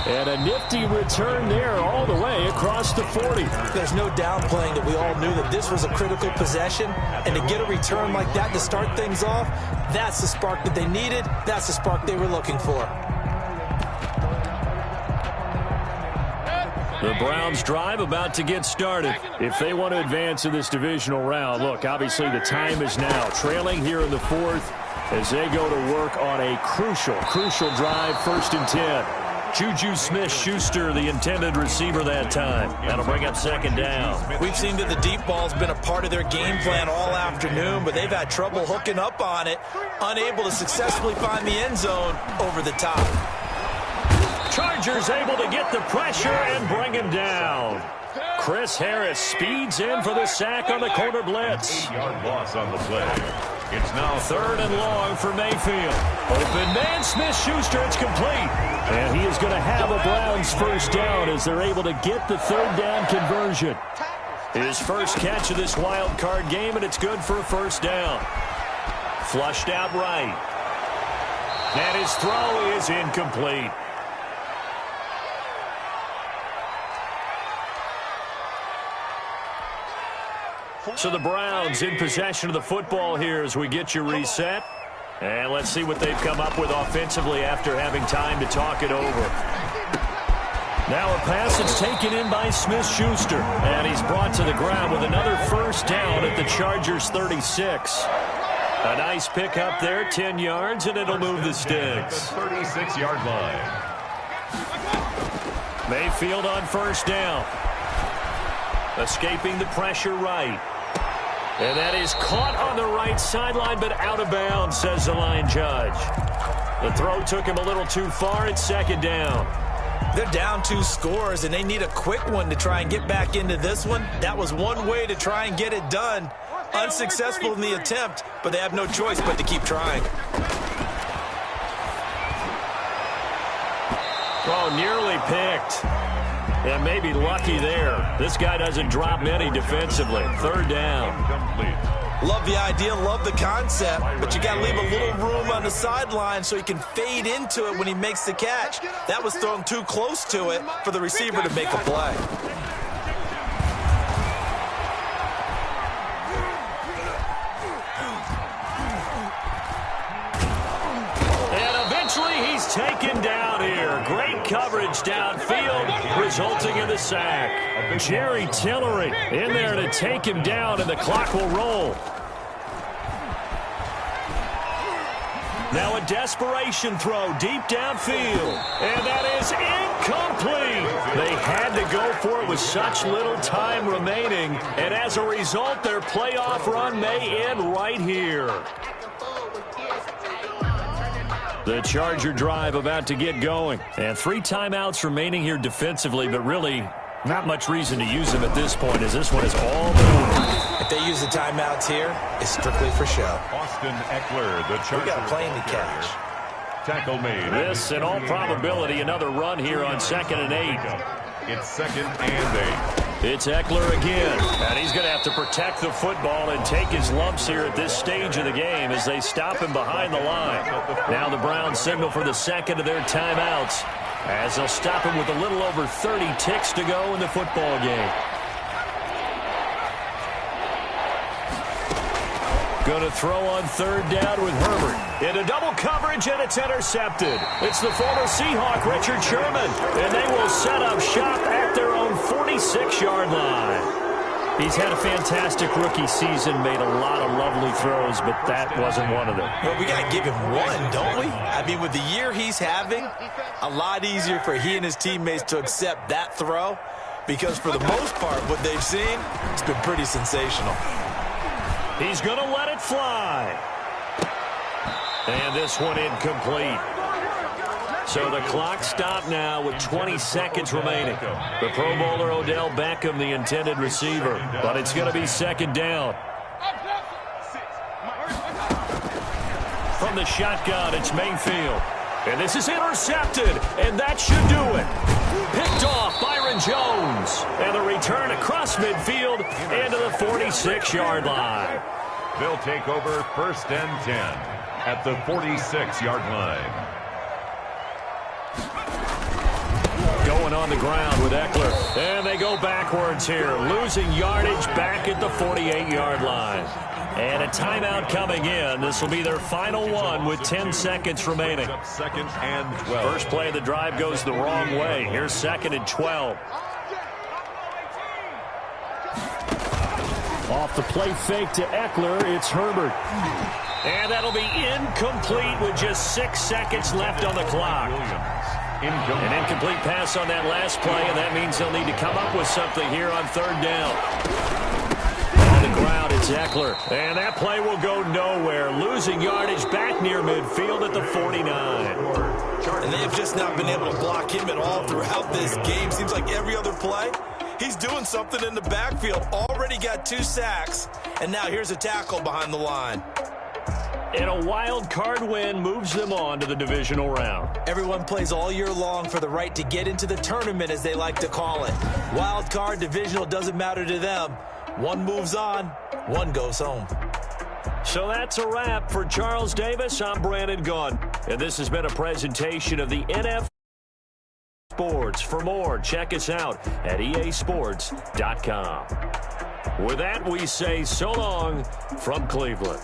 And a nifty return there all the way across the 40. There's no downplaying that we all knew that this was a critical possession, and to get a return like that to start things off, that's the spark that they needed. That's the spark they were looking for. The Browns drive about to get started. If they want to advance in this divisional round, look, obviously the time is now. Trailing here in the 4th as they go to work on a crucial drive, 1st and 10. Juju Smith-Schuster, the intended receiver that time. That'll bring up 2nd down. We've seen that the deep ball's been a part of their game plan all afternoon, but they've had trouble hooking up on it, unable to successfully find the end zone over the top. Chargers able to get the pressure and bring him down. Chris Harris speeds in for the sack on the corner blitz. 8-yard loss on the play. It's now 3rd and long for Mayfield. Open man, Smith-Schuster, it's complete. And he is going to have a Browns first down as they're able to get the 3rd down conversion. His first catch of this wild card game, and it's good for a first down. Flushed out right. And his throw is incomplete. So the Browns in possession of the football here as we get you reset. And let's see what they've come up with offensively after having time to talk it over. Now a pass that's taken in by Smith-Schuster. And he's brought to the ground with another first down at the Chargers 36. A nice pick up there, 10 yards, and it'll move the sticks. 36-yard line. Mayfield on first down. Escaping the pressure right. And that is caught on the right sideline, but out of bounds, says the line judge. The throw took him a little too far. It's second down. They're down 2 scores, and they need a quick one to try and get back into this one. That was one way to try and get it done. Unsuccessful in the attempt, but they have no choice but to keep trying. Oh, nearly picked. And maybe lucky there. This guy doesn't drop many defensively. Third down. Love the idea, love the concept, but you got to leave a little room on the sideline so he can fade into it when he makes the catch. That was thrown too close to it for the receiver to make a play. He's taken down here. Great coverage downfield, resulting in the sack. Jerry Tillery in there to take him down, and the clock will roll. Now a desperation throw deep downfield, and that is incomplete. They had to go for it with such little time remaining, and as a result, their playoff run may end right here. The Charger drive about to get going. And 3 timeouts remaining here defensively, but really not much reason to use them at this point, as this one is all moving. If they use the timeouts here, it's strictly for show. Austin Eckler, the Charger. We got a play in the catch. Tackle made. This, in all probability, another run here on 2nd and 8. It's 2nd and 8. It's Eckler again, and he's going to have to protect the football and take his lumps here at this stage of the game as they stop him behind the line. Now the Browns signal for the second of their timeouts as they'll stop him with a little over 30 ticks to go in the football game. Going to throw on 3rd down with Herbert. Into double coverage, and it's intercepted. It's the former Seahawk, Richard Sherman, and they will set up shop at their own 46-yard line. He's had a fantastic rookie season, made a lot of lovely throws, but that wasn't one of them. Well, we got to give him one, don't we? I mean, with the year he's having, a lot easier for he and his teammates to accept that throw, because for the most part, what they've seen, it's been pretty sensational. He's going to let it fly. And this one incomplete. So the clock stopped now with 20 seconds remaining. The Pro Bowler Odell Beckham, the intended receiver. But it's going to be 2nd down. From the shotgun, it's Mayfield. And this is intercepted, and that should do it. Picked off Byron Jones. And the return across midfield into the 46-yard line. They'll take over 1st and 10 at the 46-yard line. Going on the ground with Eckler. And they go backwards here, losing yardage back at the 48-yard line. And a timeout coming in. This will be their final one with 10 seconds remaining. 2nd and 12. First play of the drive goes the wrong way. Here's 2nd and 12. Off the play fake to Eckler, it's Herbert. And that'll be incomplete with just 6 seconds left on the clock. An incomplete pass on that last play, and that means they'll need to come up with something here on 3rd down. On the ground, it's Eckler. And that play will go nowhere, losing yardage back near midfield at the 49. And they have just not been able to block him at all throughout this game. Seems like every other play, he's doing something in the backfield. Already got 2 sacks, and now here's a tackle behind the line. And a wild card win moves them on to the divisional round. Everyone plays all year long for the right to get into the tournament, as they like to call it. Wild card, divisional, doesn't matter to them. One moves on, one goes home. So that's a wrap for Charles Davis. I'm Brandon Gunn, and this has been a presentation of the NFL Sports. For more, check us out at easports.com. With that, we say so long from Cleveland.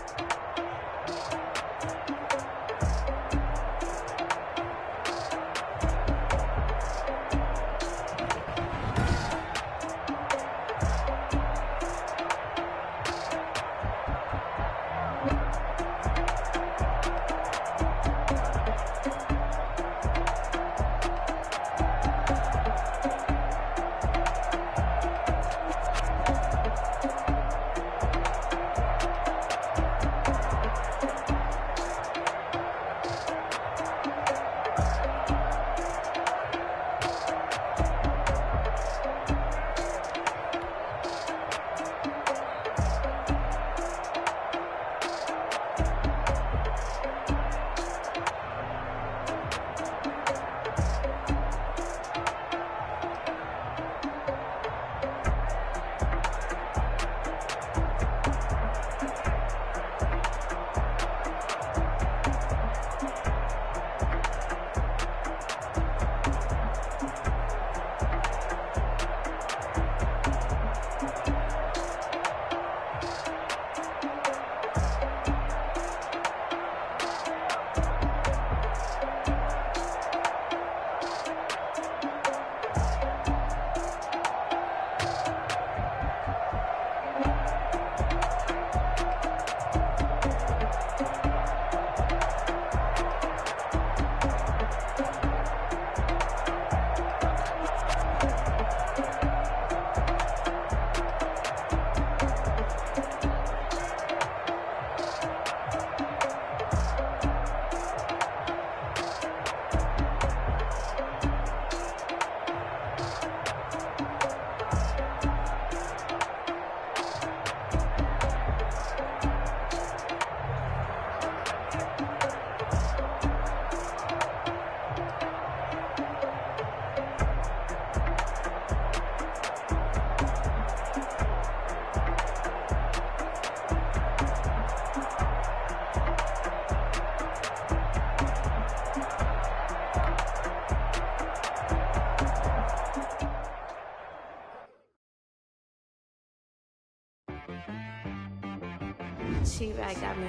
T-Rag got me.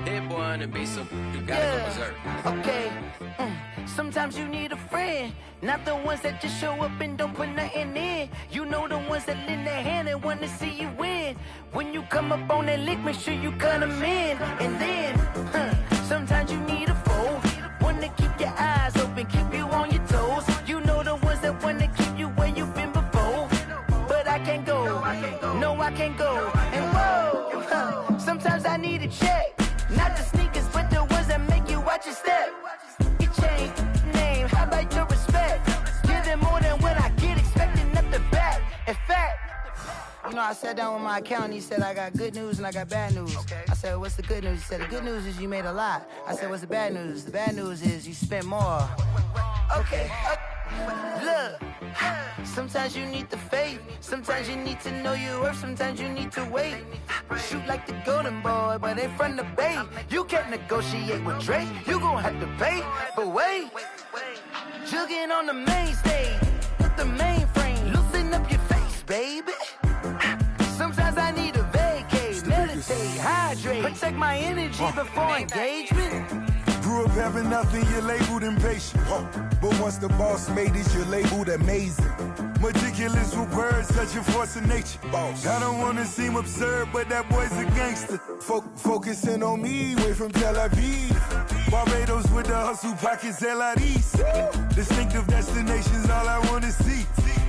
Hit boy and be some, you gotta go berserk. Okay. Sometimes you need a friend, not the ones that just show up and don't put nothing in. You know the ones that lend their hand and want to see you win. When you come up on that lick, make sure you cut them in. And then, sometimes you need a foe, one to keep your eyes open, keep you on your toes. You know the ones that want to keep you where you've been before. But I can't go, no I can't go. And whoa, sometimes I need a check. Not the sneakers, but the ones that make you watch your step. Your chain, name, how about your respect? Give them more than what I get, expecting up the back. In fact, you know, I sat down with my accountant, he said I got good news and I got bad news. Okay. I said, what's the good news? He said, the good news is you made a lot. I said, what's the bad news? The bad news is you spent more. Okay. Look, sometimes you need the faith, sometimes you need to know your worth, sometimes you need to wait. Shoot like the golden boy, but ain't from the bay. You can't negotiate with Drake, you gon' have to pay. But wait, jugging on the main stage, with the mainframe, loosen up your face, baby. Sometimes I need a vacate, meditate, hydrate, protect my energy before engagement. Grew up having nothing, you're labeled impatient. But once the boss made it, you're labeled amazing. Meticulous with words, such a force of nature. I don't wanna seem absurd, but that boy's a gangster. Focusing on me, way from Tel Aviv. Barbados with the hustle pockets, LIDs. Distinctive destinations, all I wanna see.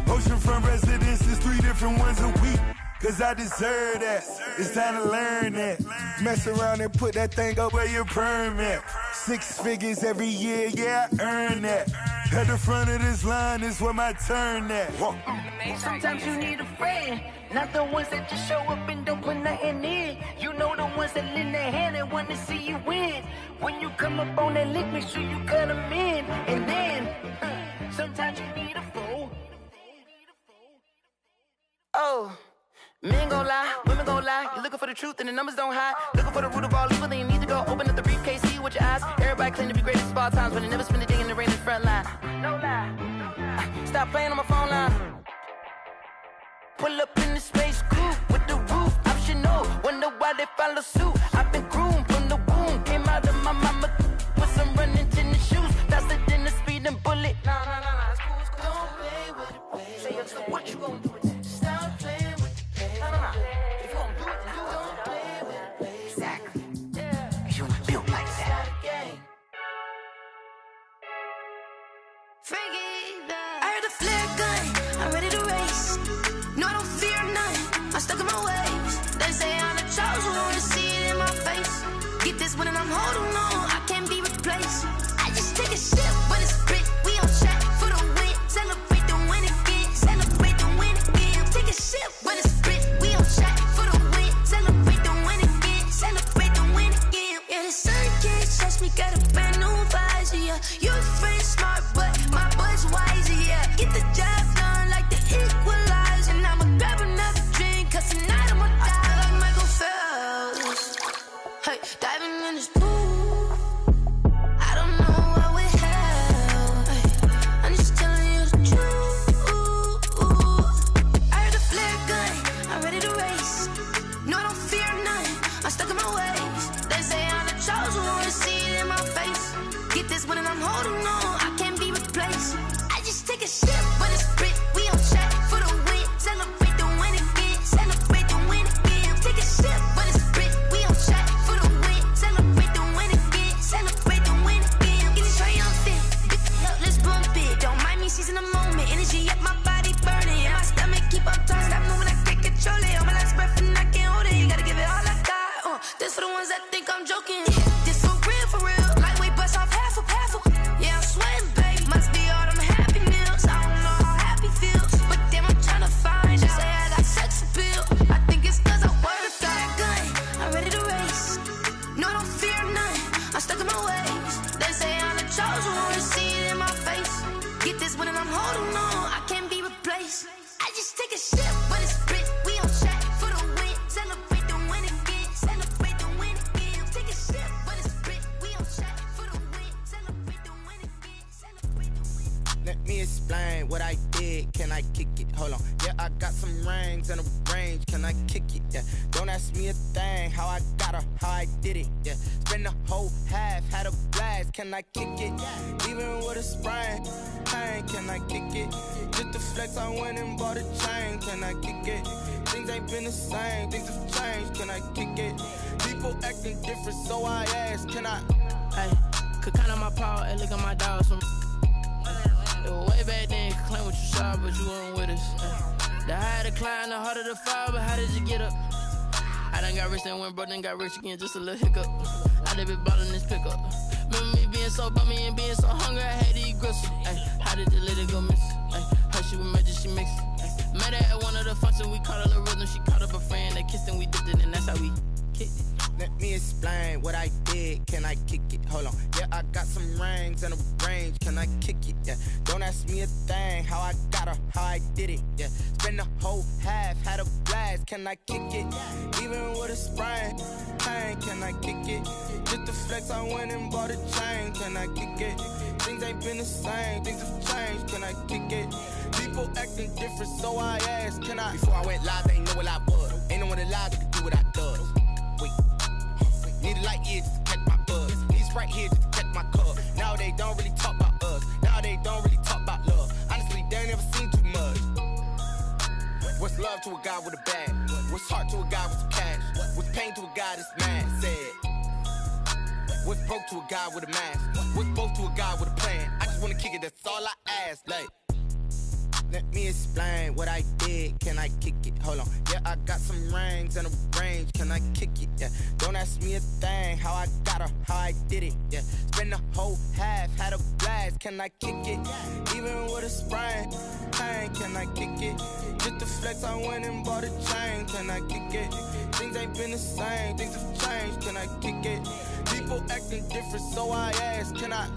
Oceanfront residences, 3 different ones a week. Cause I deserve that, it's time to learn that. Mess around and put that thing up where your permit. 6 figures every year, yeah, I earn that. At the front of this line is where my turn at. Sometimes you need a friend, not the ones that just show up and don't put nothing in. You know the ones that lend their hand and want to see you win. When you come up on that lick, make sure you cut them in. And then, sometimes you need a fool. Oh. Men gon' lie, women gon' lie. You're looking for the truth and the numbers don't hide. Looking for the root of all evil, then you need to go open up the briefcase, see with your eyes. Everybody claim to be greatest of all times, but they never spend a day in the rain in the front line. No lie. Stop playing on my phone line. Pull up in the space coupe with the roof optional. Wonder why they follow suit. I've been groomed from the womb. Came out of my mama with some running tennis shoes. Faster than the speeding bullet. Nah, it's cool, it's cool. Don't play with it, baby. Say what you gon' do with it? Stop playing with it. If you gon' do it, then you don't play with it, baby. Exactly. Yeah. You built like that. I heard the flare gun, I'm ready to race. No, I don't fear none, I'm stuck in my ways. They say I'm the chosen one, to see it in my face. Get this one and I'm holding on, I can't be replaced. I just take a sip when it's split, we on track for the win. Celebrate the win again, celebrate the win again. Take a sip when it's split, we on track for the win. Celebrate the win again, celebrate the win again. Yeah, the sun can't touch me, got a brand new visor, yeah. You a friend smart, but my boy's wiser, yeah. Get the job done like the equalizer. And I'ma grab another drink, cause tonight I'ma die like Michael Phelps. Hey, diving in this pool, I don't know what we have. Hey, I'm just telling you the truth. I heard the flare gun, I'm ready to race. No, I don't fear none, I'm stuck in my ways. They say I'm the chosen one, to see it in my face. Get this one and I'm holding on, I can't be replaced. I just take a sip when it's split, we on track for the win. Celebrate the win again, celebrate the win again. Take a sip when it's split, we on track for the win. Celebrate the win again, celebrate the win again. Get it triumphant, let's bump it. Don't mind me seizing the moment, energy up my body burning. And my stomach keep on turning, stop moving, I can't control it. On my last breath and I can't hold it, you gotta give it all I got. This for the ones that think I'm joking. This for real, lightweight bust off half a. Yeah, I'm sweating, baby, must be all them happy meals. I don't know how happy feels, but damn, I'm trying to find out. Say I got sex appeal, I think it's cause I work a gun, I'm ready to race. No, I don't fear none, I'm stuck in my ways. They say I'm the chosen one, to see it in my face. Get this one and I'm holding on, I can't be replaced. I just take a sip when it's split, we on track for the win. Celebrate the win again, celebrate the win again. Take a sip. explain what I did. Can I kick it? Hold on. Yeah, I got some rings and a range. Can I kick it? Yeah. Don't ask me a thing. How I got her, how I did it. Yeah. Spend the whole half, had a blast. Can I kick it? Even with a sprain. Pain, can I kick it? Just to flex, I went and bought a chain. Can I kick it? Things ain't been the same. Things have changed. Can I kick it? People acting different, so I ask. Can I? Hey, could count on my power and look at my dogs. From it was way back then, could claim what you saw, but you weren't with us. The higher the climb, the harder the fall, but how did you get up? I done got rich and went broke, then got rich again, just a little hiccup. I done been ballin' this pickup. Remember me being so bummy and being so hungry, I had to eat gristle. How did the lady go miss? Her she was magic, she mixed. Met her at one of the functions, we caught her the rhythm. She caught up a friend, they kissed and we dipped it, and that's how we kicked it. Let me explain what I did. Can I kick it? Hold on. Yeah, I got some rings and a range. Can I kick it? Yeah. Don't ask me a thing. How I got her, how I did it. Yeah. Spend the whole half, had a blast. Can I kick it? Even with a sprain. Pain, can I kick it? Just to flex, I went and bought a chain. Can I kick it? Things ain't been the same. Things have changed. Can I kick it? People acting different, so I asked. Can I? Before I went live, they ain't know what I was. Ain't no one alive that could do what I does. Wait. Need a light here just to catch my buzz. Need Sprite here just to catch my cup. Now they don't really talk about us. Now they don't really talk about love. Honestly, they ain't never seen too much. What's love to a guy with a bag? What's heart to a guy with some cash? What's pain to a guy that's mad? Said. What's broke to a guy with a mask? What's both to a guy with a plan? I just wanna kick it, that's all I ask. Like, let me explain what I did. Can I kick it? Hold on. Yeah, I got some rings and a range. Can I kick it? Yeah. Don't ask me a thing. How I got her, how I did it. Yeah. Spend the whole half, had a blast. Can I kick it? Even with a sprain. Pain, can I kick it? Just to flex, I went and bought a chain. Can I kick it? Things ain't been the same. Things have changed. Can I kick it? People acting different, so I ask. Can I?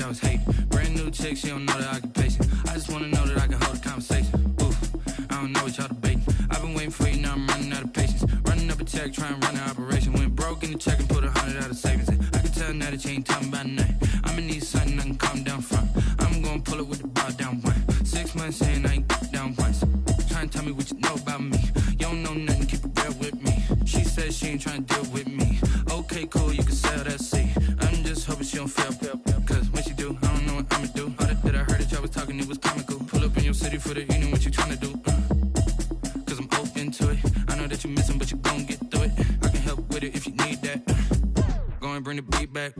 I was hating. Brand new chick, she don't know the occupation. I just wanna know that I can hold a conversation. Oof, I don't know what y'all debating. I've been waiting for you, now I'm running out of patience. Running up a check, trying to run an operation. Went broke in the check and put 100 out of savings in. I can tell now that you ain't talking about nothing. I'ma need something I can calm down from. I'm gonna pull it with the bar down one. 6 months in, I ain't down once. Trying to tell me what you know about me. You don't know nothing, keep it real with me. She said she ain't trying to deal with me. Okay, cool, you can sell that seat. I'm just hoping she don't fail. Cause when she do, I don't know what I'ma do. All that I heard that y'all was talking, it was comical. Pull up in your city for the evening, what you trying to do? Cause I'm open to it. I know that you missing, but you gon' get through it. I can help with it if you need that. Go and bring the beat back.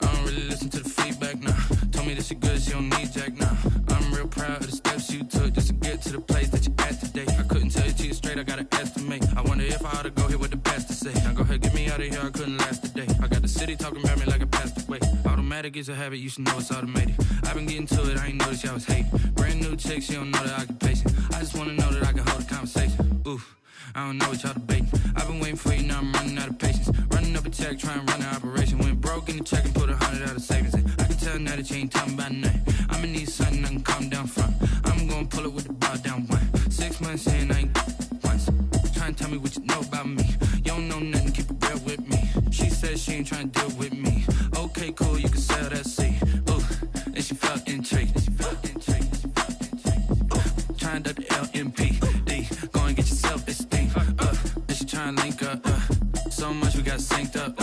I don't really listen to the feedback, nah. Told me that she good, she don't need Jack, nah. I'm real proud of the steps you took just to get to the place that you're at today. I couldn't tell you to you straight, I gotta estimate. I wonder if I ought to go here with the pastor say. Now go ahead, get me out of here, I couldn't last a day. I got the city talking about me like I passed away. Automatic is a habit, you should know it's automated. I've been getting to it, I ain't noticed y'all was hating. Brand new chick, she don't know the occupation. I just wanna know that I can hold a conversation. Oof, I don't know what y'all debating. I've been waiting for you, now I'm running out of patience. Running up a check, trying to run an operation. Went broke in the check and put 100 out of savings in. I can tell now that you ain't talking about nothing. I'ma need something I can calm down from. I'm gonna pull it with the bar down one. 6 months in, I ain't once. Trying to tell me what you know about me. You don't know nothing, keep it real with me. She said she ain't trying to deal with me. Okay, cool, you can sell that seat. Ooh, and she felt intrigued. Trying to the LMPD. Go and get your self-esteem. And she trying to link up. So much we got synced up.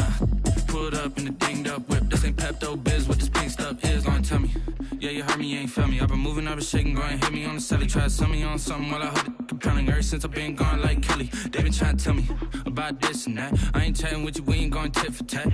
Pulled up in the dinged up whip. This ain't Pepto-Biz, what this pink stuff is. Gonna tell me. Yeah, you heard me, you ain't felt me. I've been moving, I've been shaking, go and hit me on the celly. Try to sell me on something while I hold it compelling. Ever since I've been gone like Kelly, they been trying to tell me about this and that. I ain't chatting with you, we ain't going tit for tat.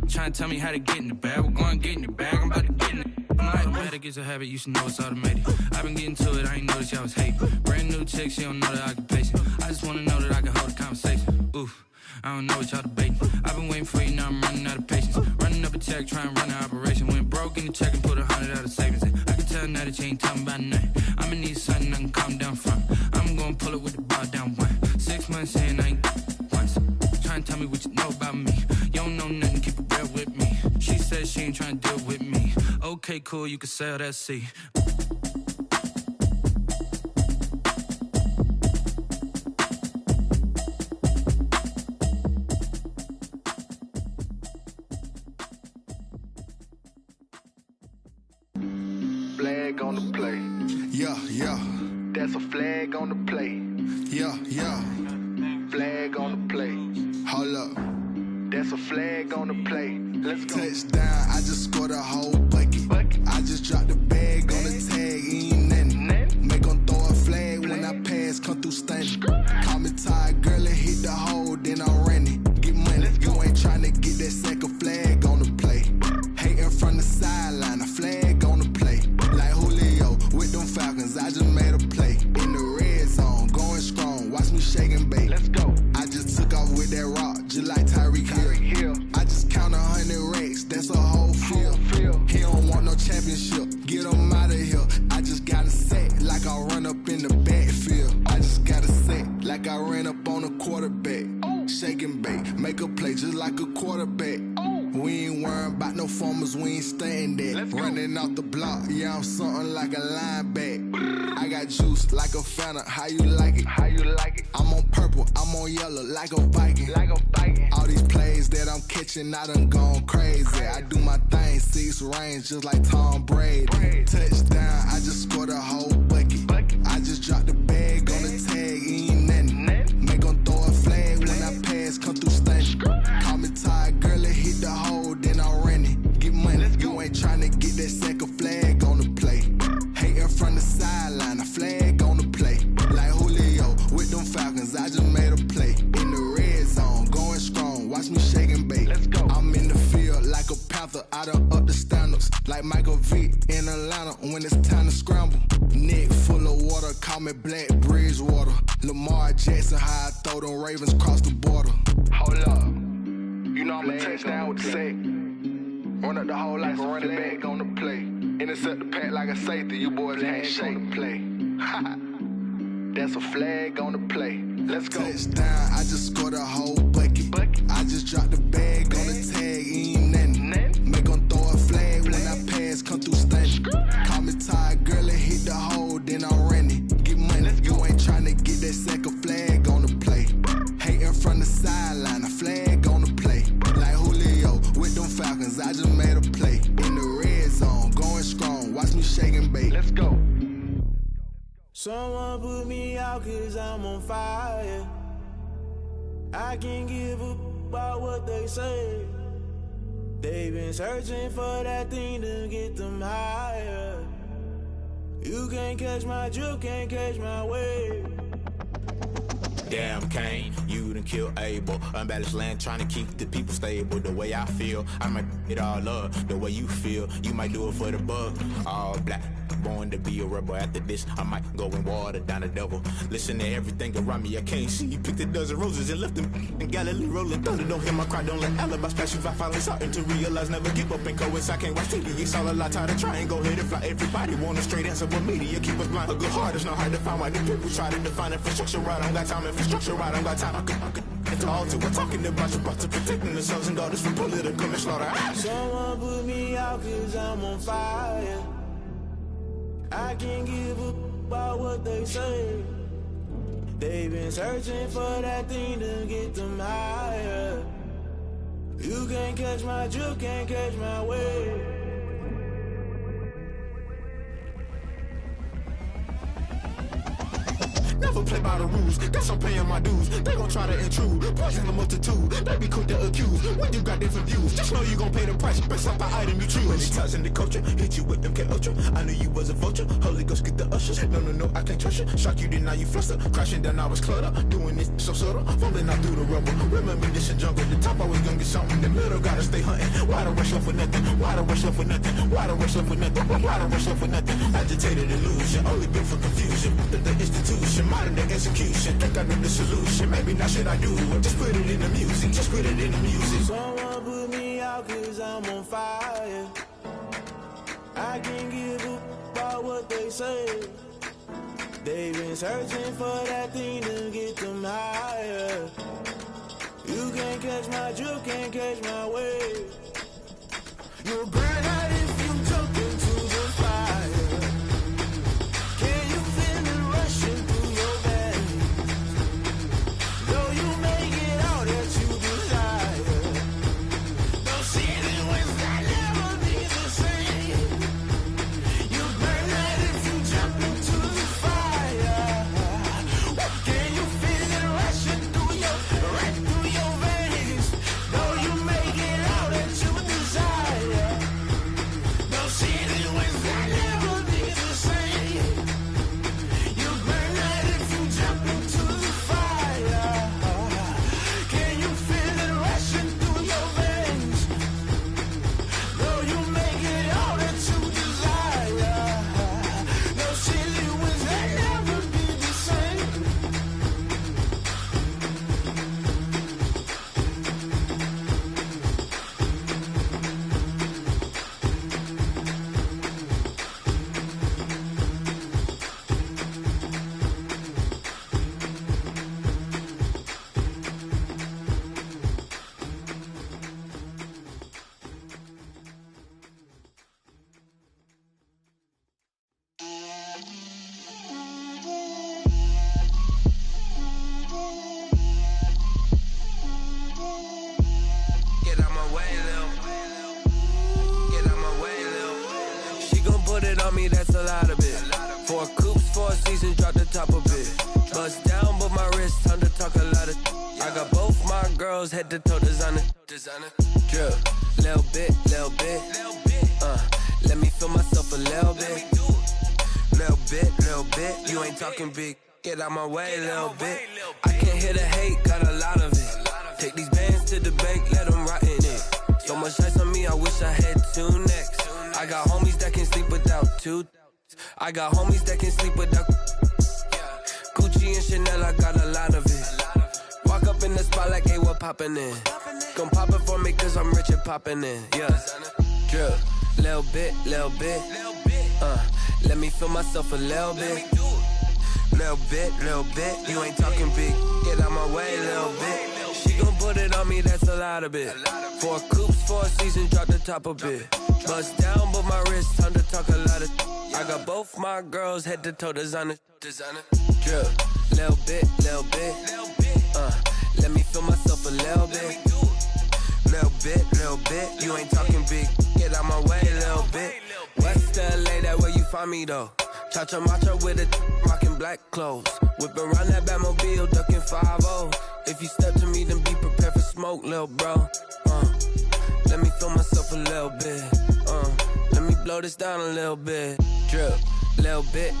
Trying to tell me how to get in the bag, we're going to get in the bag, I'm about to get in it. Automatic is a habit, you should know it's automated. I've been getting to it, I ain't noticed y'all was hating. Brand new chick, she don't know that I can pace it. I just wanna know that I can hold a conversation. Oof, I don't know what y'all debating. I've been waiting for you, now I'm running out of patience. Running up a check, trying to run an operation. Went broke in the check and put 100 out of savings in. I can tell now that you ain't talking about nothing. I'ma need something I can calm down from. I'm gonna pull it with the bar down one. 6 months in, I ain't once. Trying to tell me what you know about me. You don't know nothing, keep it real with me. She said she ain't trying to deal with me. Okay, cool, you can sell that seat. Flag on the play. Yeah, yeah. That's a flag on the play. Yeah, yeah. Flag on the play. Hold up. That's a flag on the play. Let's go. Touchdown, I just scored a whole bucket. I just dropped the bag on the tag, ain't nothing. Make 'em throw a flag when I pass, come through stunning. Call me tired, girl, and hit the hole, then I'm running. Get money, you ain't tryna get that second flag on the play. Hating from the sideline, a flag on the play. Like Julio with them Falcons, I just made a play. In the red zone, going strong, watch me shake and bake. Let's go. I just took off with that rock, just like Tyreek Hill. I just count 100 racks, that's a whole field. He don't want no championship, get him out of here. I just got a set, like I run up in the backfield. I just got a set, like I ran up on a quarterback. Shake and bake, make a play just like a quarterback. We ain't worrying about no formers, we ain't staying there. Running off the block, yeah, I'm something like a linebacker. I got juice like a Fanta, how you like it? How you like it? I'm on purple, I'm on yellow, like a Viking. Like a Viking. All these plays that I'm catching, I done gone crazy. I do my thing, 6 range, just like Tom Brady. Touchdown, I just scored a whole bucket. I just dropped the bag on the tag, ain't nothing. Make 'em throw a flag when I pass, come through stunning. Call me tired, girl, and hit the hole, then I'm running. Get money, you ain't tryna get that second flag on the play. Hating from the sideline, a flag on the play. Like Julio with them Falcons, I just made a play. In the red zone, going strong, watch me shake and bake. Let's go. I'm in the field like a Panther, I done up the standards. Like Michael Vick in Atlanta when it's time to scramble. Neck full of water, call me Black Bridgewater. Lamar Jackson, how I throw them Ravens cross the border. Hold up. You know I'm a touchdown with the sack. Run up the whole like a running back on the play. Intercept the pack like a safety. You boys ain't shake the play. That's a flag on the play. Let's go. Touchdown, I just scored a whole bucket. I just dropped the bag on the tag, ain't nothing. Make 'em throw a flag when I pass, come through stunning. Call me tired, girl, and hit the hole, then I'm running. Get money, you ain't tryna get that second flag on the play. Hating from the sideline, a flag on the play. Like Julio with them Falcons, I just made a play. In the red zone, going strong, watch me shake and bake. Let's go. Someone put me out 'cause I'm on fire. I can't give a about what they say. They've been searching for that thing to get them higher. You can't catch my drift, can't catch my wave. Damn Kane, you done killed Abel. Unbalanced land, trying to keep the people stable. The way I feel, I might it all up. The way you feel, you might do it for the bug. All black, born to be a rebel. After this, I might go and water down the devil. Listen to everything around me, I can't see. Picked a dozen roses and left them in Galilee rolling thunder. Don't hear my cry, don't let alibi splash. If I finally starting to realize, never give up and coincide. I can't watch TV, it's all a lot. Tired of trying, go ahead and fly. Everybody want a straight answer, but media keep us blind. A good heart is not hard to find. Why the people try to define infrastructure right? I don't got time, infrastructure right? I don't got time. I could it's all to we're talking about your brother protecting the sons and daughters from political manslaughter. Someone put me out 'cause I'm on fire. I can't give a about what they say. They've been searching for that thing to get them higher. You can't catch my drift, can't catch my wave. never play by the rules. Guess I'm paying my dues. They gon' try to intrude, poison the multitude. They be quick to accuse when you got different views. Just know you gon' pay the price based off the item you choose. When they touching the culture, hit you with MK Ultra. I knew you was a vulture. Holy Ghost get the ushers. No, I can't trust you. Shock you, then now you fluster. Crashing down, I was cluttered. Doing this so subtle, fumbling out through the rubble. Remember this in jungle. The top always gonna get something. The middle gotta stay hunting. Why the rush up for nothing? Why the rush up for nothing? Why the rush up for nothing? Why the rush up for nothing? Agitated illusion, only built for confusion. The institution, modern day execution. Think I know the solution. Maybe not should I do it? Just put it in the music. Just put it in the music. Someone put me out 'cause I'm on fire. I can't give up about what they say. They've been searching for that thing to get them higher. You can't catch my drift, can't catch my wave. You'll burn out if you jump into the fire. Can you feel it rushing through your veins? Though you may get all that you desire. Those feelings will never be the same. You burn out if you jump into the fire. Can you feel it rushing through your veins? Though you may get all that you desire. Those feelings will never be the same. You burn out if you jump into the fire. Can you feel it rushing through your veins? Though you may get all that you desire. Those feelings will never be the same. Get out my way, Lil. Get out my way, Lil. She gon' put it on me, that's a lot of it. 4 coops, 4 seasons, drop the top of it. Bust down, but my wrist, time to talk a lot of. I got both my girls, head to toe designer. Drip, little bit. Let me feel myself a little bit. Little bit. You ain't talking big. Get out my way, little bit. I can't hear the hate, got a lot of it. Take these bands to the bank, let them rot in it. So much ice on me, I wish I had 2 necks. I got homies that can sleep without 2. I got homies that can sleep without Gucci and Chanel, I got a lot of it. Walk up in the spot like, hey, what poppin' in? Gon' pop it for me 'cause I'm rich and poppin' in. Yeah, drip, little bit. Let me feel myself a little bit. Little bit. You ain't talking big. Get out my way, little bit. She gon' put it on me, that's a lot of it. 4 coops, 4 seasons, drop the top of it. Bust down, but my wrist, time to talk a lot of. I got both my girls, head to toe designer. Drip, little bit. Let me feel myself a little bit. Little bit. You ain't talking big. Get out my way, little bit. West LA, that where you find me though. Cha-cha matcha with a rockin' black clothes. Whippin' around that Batmobile, duckin' 5-0. If you step to me, then be prepared for smoke, lil' bro. Let me feel myself a little bit. Let me blow this down a little bit. Drip, little bit.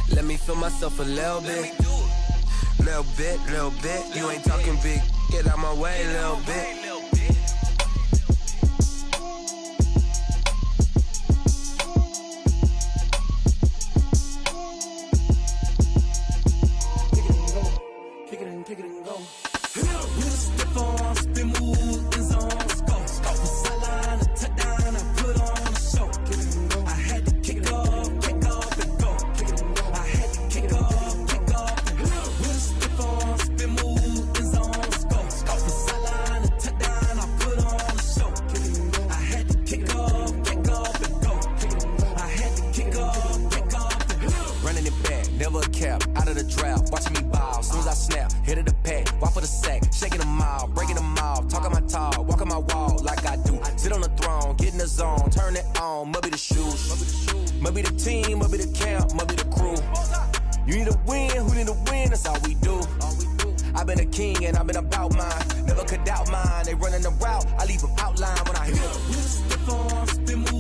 Let me feel myself a little bit. Little bit. You ain't talking big. Get out my way, little bit. Pick it and go. With a step on, spin move, in zone, go. Sideline, a touchdown, I put on a show. I had to kick off and go. I had to kick off and go. With a step on, spin move, in zone, go. Sideline, a touchdown, I put on a show. I had to kick off and go. I had to kick off and go. Running it back, never a cap, out of the draft, watching me ball. Soon as I snap, hit of the pack, walk for the sack, shaking them all, breaking them off, talking my talk, walking my wall like I do. Sit on the throne, get in the zone, turn it on, must be the shoes, must be the team, must be the camp, must be the crew. You need a win, who need a win? That's all we do. I've been a king and I've been about mine. Never could doubt mine. They running the route, I leave them outline when I hit them.